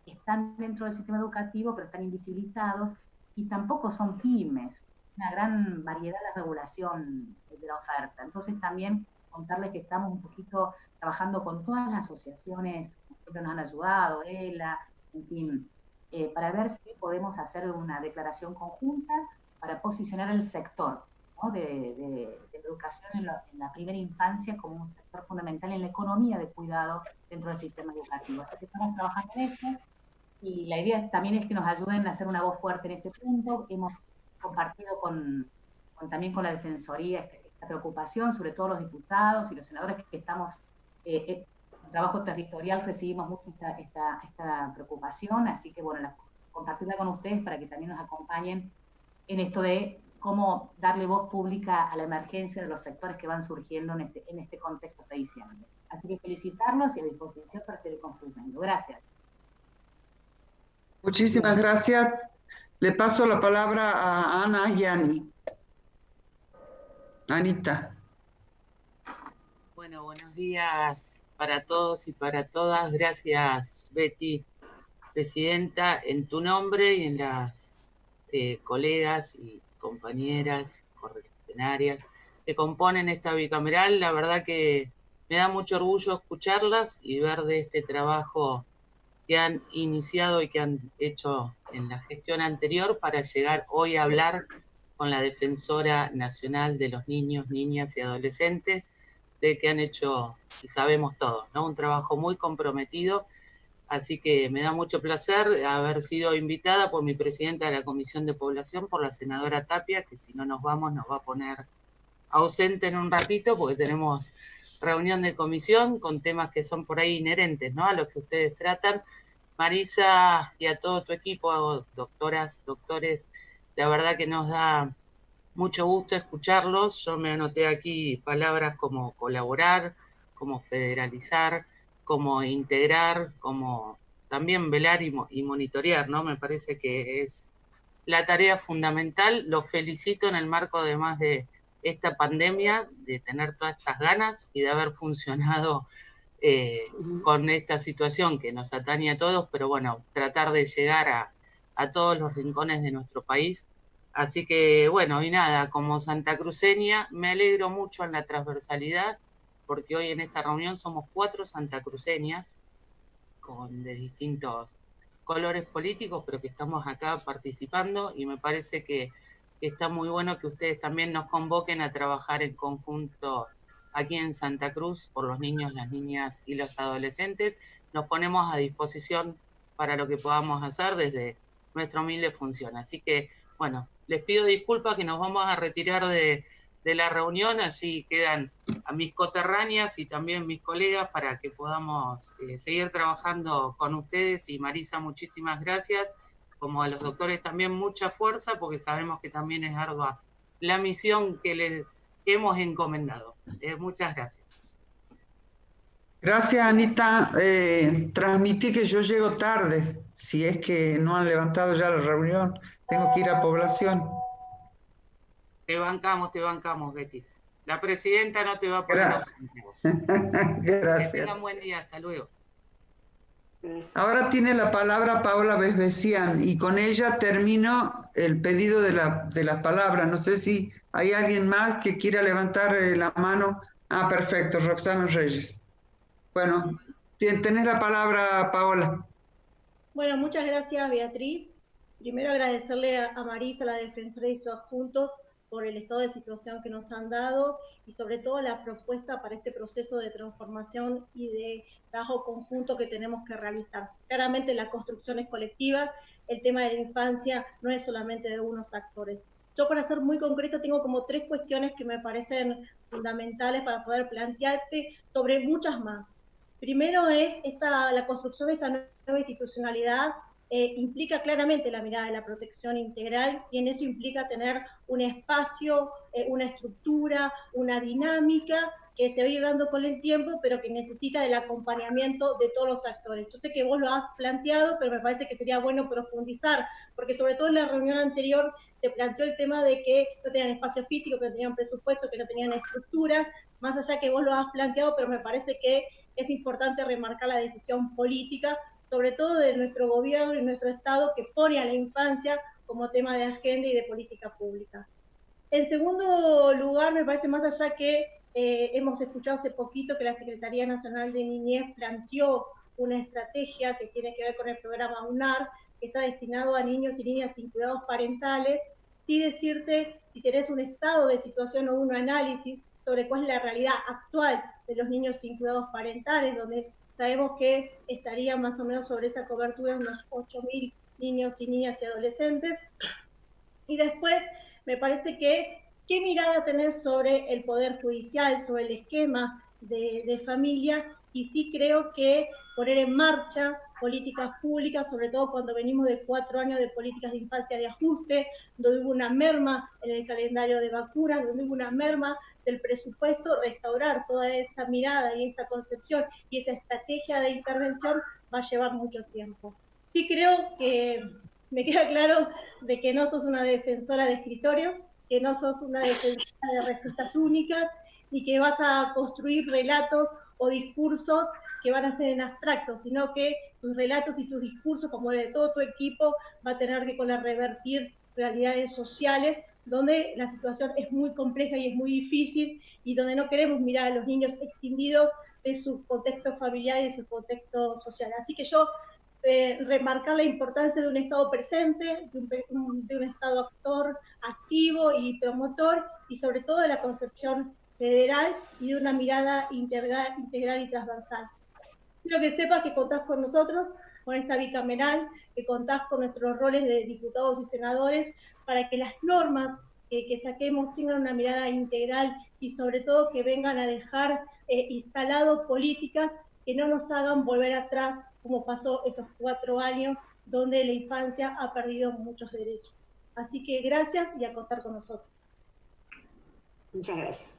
Speaker 9: están dentro del sistema educativo, pero están invisibilizados y tampoco son pymes, una gran variedad de regulación de la oferta. Entonces también contarles que estamos un poquito trabajando con todas las asociaciones que siempre nos han ayudado, ELA, en fin, para ver si podemos hacer una declaración conjunta para posicionar el sector, ¿no? de educación en la primera infancia como un sector fundamental en la economía de cuidado dentro del sistema educativo. Así que estamos trabajando en eso y la idea también es que nos ayuden a hacer una voz fuerte en ese punto. Hemos compartido también con la Defensoría esta preocupación, sobre todo los diputados y los senadores que estamos en trabajo territorial, recibimos mucho esta preocupación, así que bueno, compartirla con ustedes para que también nos acompañen en esto de cómo darle voz pública a la emergencia de los sectores que van surgiendo en este contexto hasta diciembre. Así que felicitarlos y a disposición para seguir construyendo. Gracias.
Speaker 2: Muchísimas gracias. Le paso la palabra a Ana y Ani. Anita.
Speaker 12: Bueno, buenos días para todos y para todas. Gracias, Betty, Presidenta, en tu nombre y en las colegas y compañeras correligionarias que componen esta bicameral. La verdad que me da mucho orgullo escucharlas y ver de este trabajo que han iniciado y que han hecho en la gestión anterior para llegar hoy a hablar con la Defensora Nacional de los Niños, Niñas y Adolescentes, de que han hecho, y sabemos todos, ¿no? Un trabajo muy comprometido. Así que me da mucho placer haber sido invitada por mi presidenta de la Comisión de Población, por la senadora Tapia, que si no nos vamos nos va a poner ausente en un ratito porque tenemos reunión de comisión con temas que son por ahí inherentes, ¿no? A los que ustedes tratan. Marisa y a todo tu equipo, doctoras, doctores, la verdad que nos da mucho gusto escucharlos. Yo me anoté aquí palabras como colaborar, como federalizar, como integrar, como también velar y monitorear, ¿no? Me parece que es la tarea fundamental. Los felicito en el marco además de esta pandemia, de tener todas estas ganas y de haber funcionado con esta situación que nos atañe a todos, pero bueno, tratar de llegar a todos los rincones de nuestro país. Así que bueno, y nada, como santacruceña me alegro mucho en la transversalidad, porque hoy en esta reunión somos 4 santacruceñas, de distintos colores políticos, pero que estamos acá participando, y me parece que está muy bueno que ustedes también nos convoquen a trabajar en conjunto aquí en Santa Cruz por los niños, las niñas y los adolescentes. Nos ponemos a disposición para lo que podamos hacer desde nuestra humilde función. Así que, bueno, les pido disculpas que nos vamos a retirar de la reunión, así quedan a mis coterráneas y también mis colegas para que podamos seguir trabajando con ustedes. Y Marisa, muchísimas gracias. Como a los doctores también mucha fuerza, porque sabemos que también es ardua la misión que les hemos encomendado. Muchas gracias.
Speaker 2: Gracias, Anita. Transmití que yo llego tarde, si es que no han levantado ya la reunión. Tengo que ir a Población.
Speaker 12: Te bancamos, Betty. La presidenta no te va a poner objetivos.
Speaker 2: Gracias.
Speaker 12: Que tengan buen día, hasta luego.
Speaker 2: Ahora tiene la palabra Paola Besbesian y con ella termino el pedido de las palabras. No sé si hay alguien más que quiera levantar la mano. Ah, perfecto, Roxana Reyes. Bueno, tenés la palabra, Paola.
Speaker 13: Bueno, muchas gracias, Beatriz. Primero agradecerle a Marisa, la defensora y sus adjuntos, por el estado de situación que nos han dado y sobre todo la propuesta para este proceso de transformación y de trabajo conjunto que tenemos que realizar. Claramente la construcción es colectiva, el tema de la infancia no es solamente de unos actores. Yo, para ser muy concreta, tengo como 3 cuestiones que me parecen fundamentales para poder plantearte sobre muchas más. Primero es la construcción de esta nueva institucionalidad. Implica claramente la mirada de la protección integral y en eso implica tener un espacio, una estructura, una dinámica que se va a ir dando con el tiempo, pero que necesita del acompañamiento de todos los actores. Yo sé que vos lo has planteado, pero me parece que sería bueno profundizar, porque sobre todo en la reunión anterior se planteó el tema de que no tenían espacio físico, que no tenían presupuesto, que no tenían estructuras, más allá que vos lo has planteado, pero me parece que es importante remarcar la decisión política, sobre todo de nuestro gobierno y nuestro Estado, que pone a la infancia como tema de agenda y de política pública. En segundo lugar, me parece, más allá que hemos escuchado hace poquito que la Secretaría Nacional de Niñez planteó una estrategia que tiene que ver con el programa UNAR, que está destinado a niños y niñas sin cuidados parentales, sí decirte, si tenés un estado de situación o un análisis sobre cuál es la realidad actual de los niños sin cuidados parentales, donde sabemos que estaría más o menos sobre esa cobertura unos 8.000 niños y niñas y adolescentes. Y después, me parece que, ¿qué mirada tenés sobre el Poder Judicial, sobre el esquema de familia? Y sí creo que poner en marcha políticas públicas, sobre todo cuando venimos de 4 años de políticas de infancia de ajuste, donde hubo una merma en el calendario de vacunas, donde hubo una merma del presupuesto, restaurar toda esa mirada y esa concepción y esa estrategia de intervención va a llevar mucho tiempo. Sí creo que me queda claro de que no sos una defensora de escritorio, que no sos una defensora de recetas únicas, ni que vas a construir relatos o discursos que van a ser en abstracto, sino que tus relatos y tus discursos, como el de todo tu equipo, va a tener que revertir realidades sociales donde la situación es muy compleja y es muy difícil y donde no queremos mirar a los niños extinguidos de su contexto familiar y de su contexto social. Así que yo remarcar la importancia de un Estado presente, de un Estado actor, activo y promotor, y sobre todo de la concepción federal y de una mirada integral y transversal. Quiero que sepas que contás con nosotros, con esta bicameral, que contás con nuestros roles de diputados y senadores, para que las normas que saquemos tengan una mirada integral y sobre todo que vengan a dejar instalado políticas que no nos hagan volver atrás, como pasó estos 4 años, donde la infancia ha perdido muchos derechos. Así que gracias y a contar con nosotros.
Speaker 5: Muchas gracias.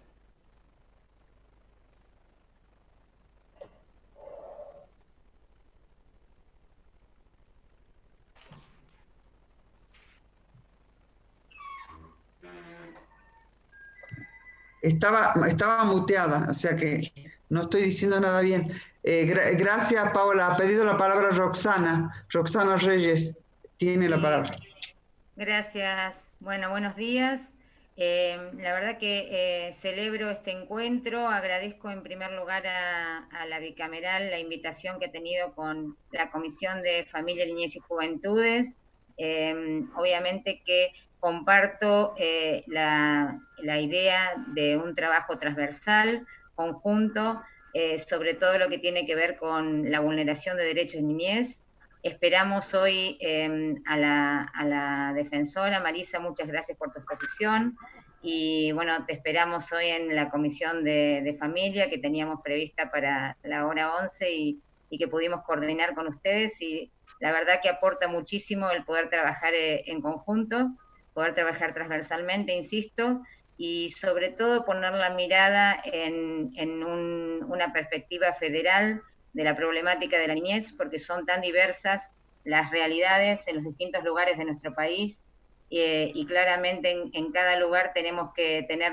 Speaker 2: Estaba muteada, o sea que no estoy diciendo nada bien. Gracias, Paola. Ha pedido la palabra Roxana. Roxana Reyes tiene la palabra.
Speaker 14: Gracias. Bueno, buenos días. La verdad que celebro este encuentro. Agradezco en primer lugar a la bicameral la invitación que ha tenido con la Comisión de Familia, Niñez y Juventudes. Obviamente que comparto la idea de un trabajo transversal, conjunto, sobre todo lo que tiene que ver con la vulneración de derechos de niñez. Esperamos hoy a la defensora. Marisa, muchas gracias por tu exposición. Y bueno, te esperamos hoy en la Comisión de Familia que teníamos prevista para la hora 11 y que pudimos coordinar con ustedes. Y la verdad que aporta muchísimo el poder trabajar en conjunto, poder trabajar transversalmente, insisto, y sobre todo poner la mirada en una perspectiva federal de la problemática de la niñez, porque son tan diversas las realidades en los distintos lugares de nuestro país, y claramente en cada lugar tenemos que tener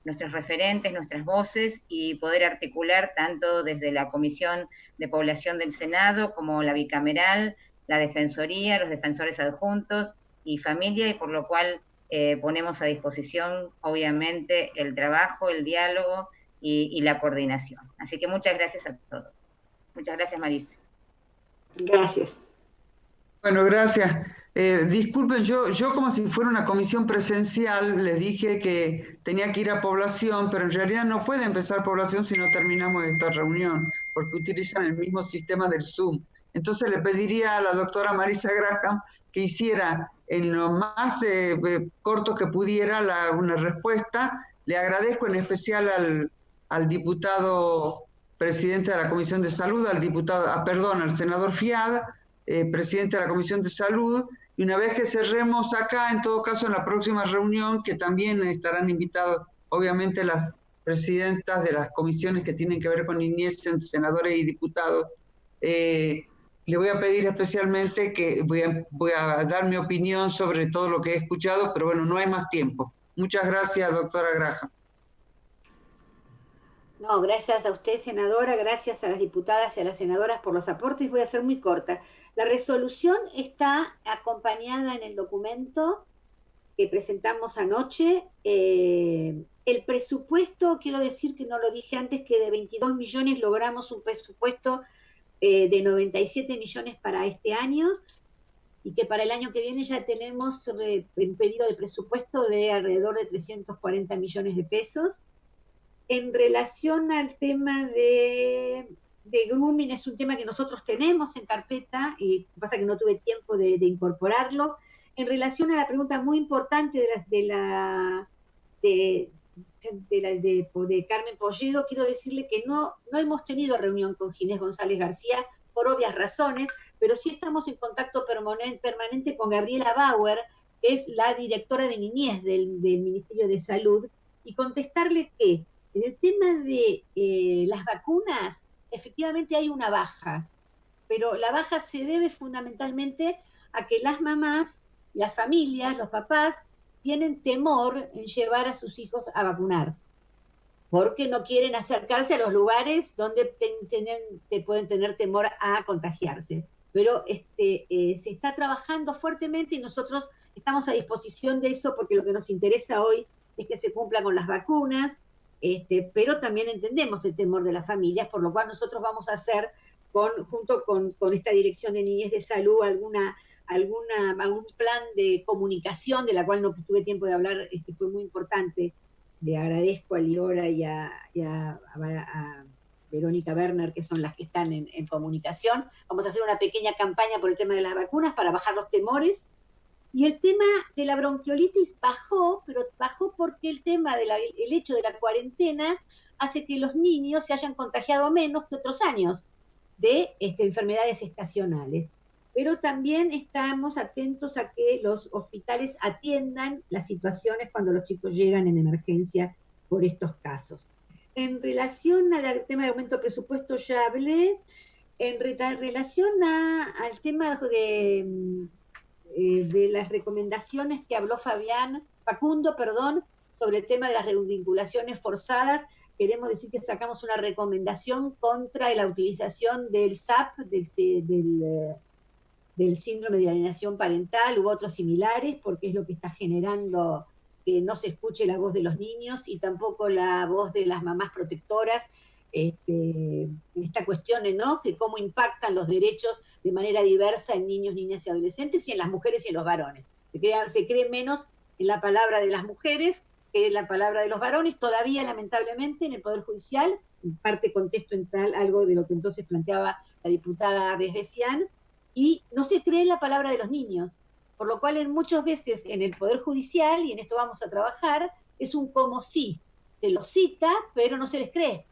Speaker 14: nuestros referentes, nuestras voces y poder articular tanto desde la Comisión de Población del Senado como la bicameral, la Defensoría, los defensores adjuntos y familia, y por lo cual ponemos a disposición, obviamente, el trabajo, el diálogo y la coordinación. Así que muchas gracias a todos. Muchas gracias, Marisa.
Speaker 5: Gracias.
Speaker 2: Bueno, gracias. Disculpen, yo como si fuera una comisión presencial, les dije que tenía que ir a población, pero en realidad no puede empezar población si no terminamos esta reunión, porque utilizan el mismo sistema del Zoom. Entonces le pediría a la doctora Marisa Graham que hiciera en lo más corto que pudiera una respuesta. Le agradezco en especial al diputado presidente de la Comisión de Salud, al senador Fiad, presidente de la Comisión de Salud, y una vez que cerremos acá, en todo caso en la próxima reunión, que también estarán invitados, obviamente, las presidentas de las comisiones que tienen que ver con niñez, senadores y diputados, le voy a pedir especialmente que voy a dar mi opinión sobre todo lo que he escuchado, pero bueno, no hay más tiempo. Muchas gracias, doctora Graham.
Speaker 5: No, gracias a usted, senadora, gracias a las diputadas y a las senadoras por los aportes. Voy a ser muy corta. La resolución está acompañada en el documento que presentamos anoche. El presupuesto, quiero decir que no lo dije antes, que de 22 millones logramos un presupuesto de 97 millones para este año, y que para el año que viene ya tenemos un pedido de presupuesto de alrededor de 340 millones de pesos. En relación al tema de grooming, es un tema que nosotros tenemos en carpeta, y pasa que no tuve tiempo de incorporarlo. En relación a la pregunta muy importante de Carmen Polledo, quiero decirle que no hemos tenido reunión con Ginés González García por obvias razones, pero sí estamos en contacto permanente con Gabriela Bauer, que es la directora de niñez del Ministerio de Salud, y contestarle que en el tema de las vacunas, efectivamente hay una baja, pero la baja se debe fundamentalmente a que las mamás, las familias, los papás, tienen temor en llevar a sus hijos a vacunar, porque no quieren acercarse a los lugares donde pueden tener temor a contagiarse. Pero se está trabajando fuertemente y nosotros estamos a disposición de eso, porque lo que nos interesa hoy es que se cumpla con las vacunas, pero también entendemos el temor de las familias, por lo cual nosotros vamos a hacer, junto con esta Dirección de Niñez de Salud, algún plan de comunicación, de la cual no tuve tiempo de hablar, fue muy importante. Le agradezco a Liora y a Verónica Werner, que son las que están en comunicación. Vamos a hacer una pequeña campaña por el tema de las vacunas para bajar los temores. Y el tema de la bronquiolitis bajó, pero bajó porque el hecho de la cuarentena hace que los niños se hayan contagiado menos que otros años de enfermedades estacionales. Pero también estamos atentos a que los hospitales atiendan las situaciones cuando los chicos llegan en emergencia por estos casos. En relación al tema del aumento de presupuesto ya hablé. En relación al tema de las recomendaciones que habló Facundo, sobre el tema de las revinculaciones forzadas, queremos decir que sacamos una recomendación contra la utilización del SAP, del síndrome de alienación parental u otros similares, porque es lo que está generando que no se escuche la voz de los niños y tampoco la voz de las mamás protectoras, esta cuestión, ¿no?, que cómo impactan los derechos de manera diversa en niños, niñas y adolescentes, y en las mujeres y en los varones. Se cree menos en la palabra de las mujeres que en la palabra de los varones, todavía lamentablemente en el Poder Judicial, en parte contesto en tal algo de lo que entonces planteaba la diputada Besbesian, y no se cree en la palabra de los niños, por lo cual muchas veces en el Poder Judicial, y en esto vamos a trabajar, es un como sí, se los cita, pero no se les cree.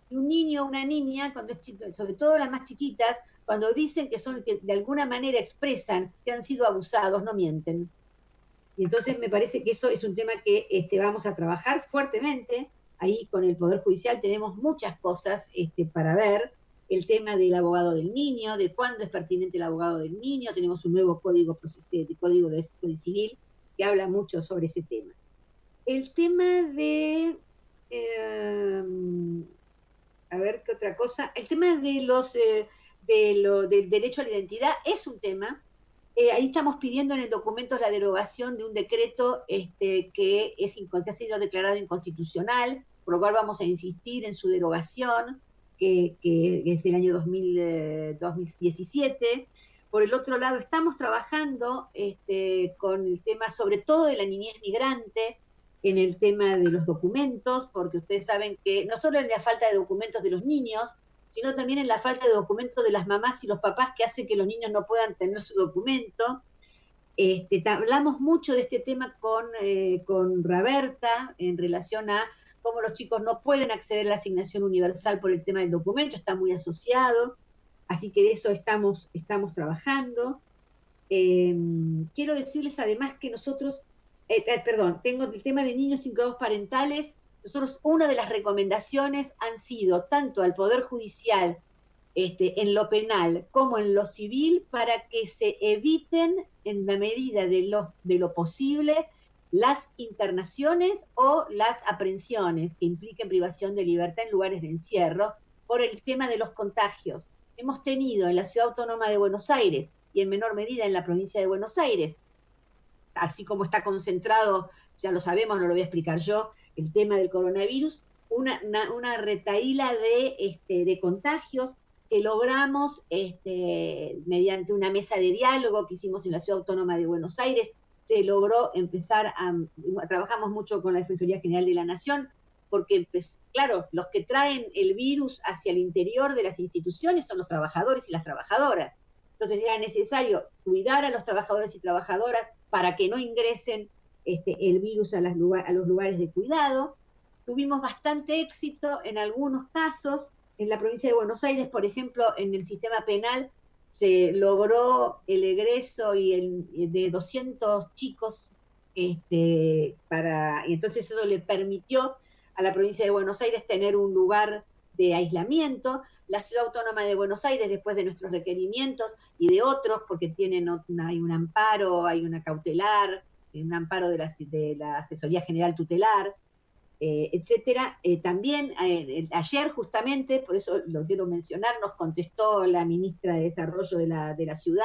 Speaker 5: Y un niño o una niña, cuando es chico, sobre todo las más chiquitas, cuando dicen que de alguna manera expresan que han sido abusados, no mienten. Y entonces me parece que eso es un tema que vamos a trabajar fuertemente. Ahí con el Poder Judicial tenemos muchas cosas para ver. El tema del abogado del niño, de cuándo es pertinente el abogado del niño. Tenemos un nuevo código civil que habla mucho sobre ese tema. El tema de A ver, ¿qué otra cosa? El tema de del derecho a la identidad es un tema. Ahí estamos pidiendo en el documento la derogación de un decreto que ha sido declarado inconstitucional, por lo cual vamos a insistir en su derogación, que es del año 2017. Por el otro lado, estamos trabajando con el tema, sobre todo de la niñez migrante, en el tema de los documentos, porque ustedes saben que no solo en la falta de documentos de los niños, sino también en la falta de documentos de las mamás y los papás que hace que los niños no puedan tener su documento. Hablamos mucho de este tema con Roberta en relación a cómo los chicos no pueden acceder a la asignación universal por el tema del documento, está muy asociado, así que de eso estamos trabajando. Quiero decirles además que nosotros, tengo el tema de niños sin cuidados parentales. Nosotros, una de las recomendaciones han sido tanto al Poder Judicial en lo penal como en lo civil para que se eviten en la medida de lo posible las internaciones o las aprehensiones que impliquen privación de libertad en lugares de encierro por el tema de los contagios. Hemos tenido en la Ciudad Autónoma de Buenos Aires y en menor medida en la provincia de Buenos Aires, así como está concentrado, ya lo sabemos, no lo voy a explicar yo, el tema del coronavirus, una retahíla de contagios que logramos mediante una mesa de diálogo que hicimos en la Ciudad Autónoma de Buenos Aires. Se logró trabajamos mucho con la Defensoría General de la Nación, porque, claro, los que traen el virus hacia el interior de las instituciones son los trabajadores y las trabajadoras. Entonces era necesario cuidar a los trabajadores y trabajadoras para que no ingresen el virus a los lugares de cuidado. Tuvimos bastante éxito en algunos casos. En la provincia de Buenos Aires, por ejemplo, en el sistema penal se logró el egreso de 200 chicos, y entonces eso le permitió a la provincia de Buenos Aires tener un lugar de aislamiento. La Ciudad Autónoma de Buenos Aires, después de nuestros requerimientos y de otros, porque hay un amparo, hay una cautelar, un amparo de la Asesoría General Tutelar, etcétera. También ayer justamente, por eso lo quiero mencionar, nos contestó la ministra de Desarrollo de la ciudad,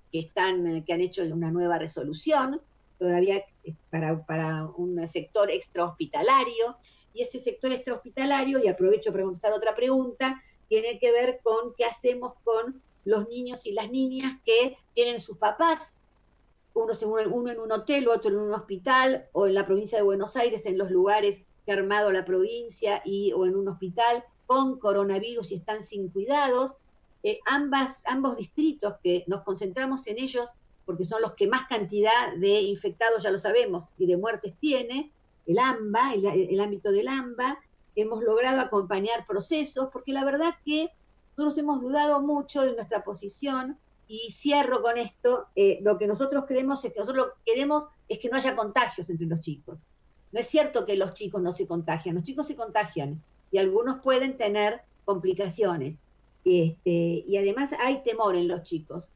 Speaker 5: que han hecho una nueva resolución, todavía para un sector extrahospitalario, y ese sector extrahospitalario, y aprovecho para contestar otra pregunta, tiene que ver con qué hacemos con los niños y las niñas que tienen sus papás, uno en un hotel, otro en un hospital, o en la provincia de Buenos Aires, en los lugares que ha armado la provincia, o en un hospital con coronavirus y están sin cuidados. Ambos distritos, que nos concentramos en ellos porque son los que más cantidad de infectados, ya lo sabemos, y de muertes tiene, el AMBA, el ámbito del AMBA, hemos logrado acompañar procesos, porque la verdad que nosotros hemos dudado mucho de nuestra posición, y cierro con esto. Lo que nosotros queremos es que no haya contagios entre los chicos. No es cierto que los chicos no se contagian, los chicos se contagian, y algunos pueden tener complicaciones. Y además hay temor en los chicos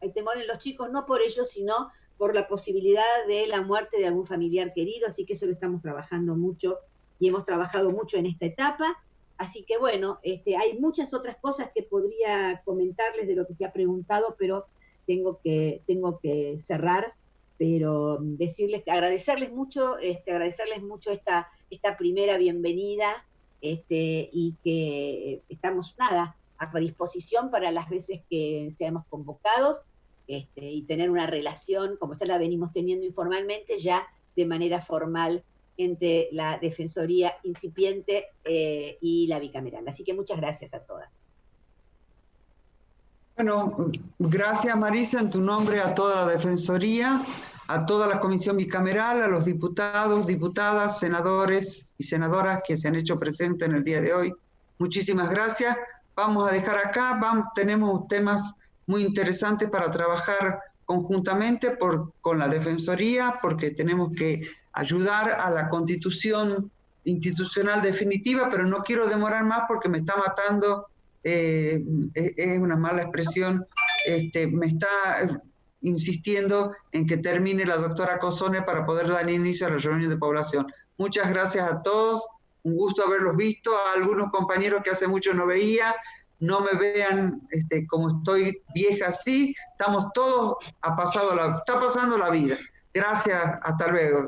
Speaker 5: no por ellos, sino por la posibilidad de la muerte de algún familiar querido, así que eso lo estamos trabajando mucho, y hemos trabajado mucho en esta etapa. Así que bueno, hay muchas otras cosas que podría comentarles de lo que se ha preguntado, pero tengo que cerrar, pero agradecerles mucho esta primera bienvenida, y que estamos a disposición para las veces que seamos convocados, y tener una relación, como ya la venimos teniendo informalmente, ya de manera formal entre la Defensoría incipiente y la bicameral. Así que muchas gracias a todas.
Speaker 2: Bueno, gracias Marisa, en tu nombre a toda la Defensoría, a toda la Comisión Bicameral, a los diputados, diputadas, senadores y senadoras que se han hecho presentes en el día de hoy. Muchísimas gracias. Vamos a dejar acá, tenemos temas muy interesantes para trabajar conjuntamente con la Defensoría, porque tenemos que ayudar a la constitución institucional definitiva, pero no quiero demorar más porque me está matando, es una mala expresión, me está insistiendo en que termine la doctora Cossone para poder dar inicio a la reunión de población. Muchas gracias a todos un gusto haberlos visto, a algunos compañeros que hace mucho no veía, no me vean como estoy vieja así, estamos todos, está pasando la vida. Gracias, hasta luego.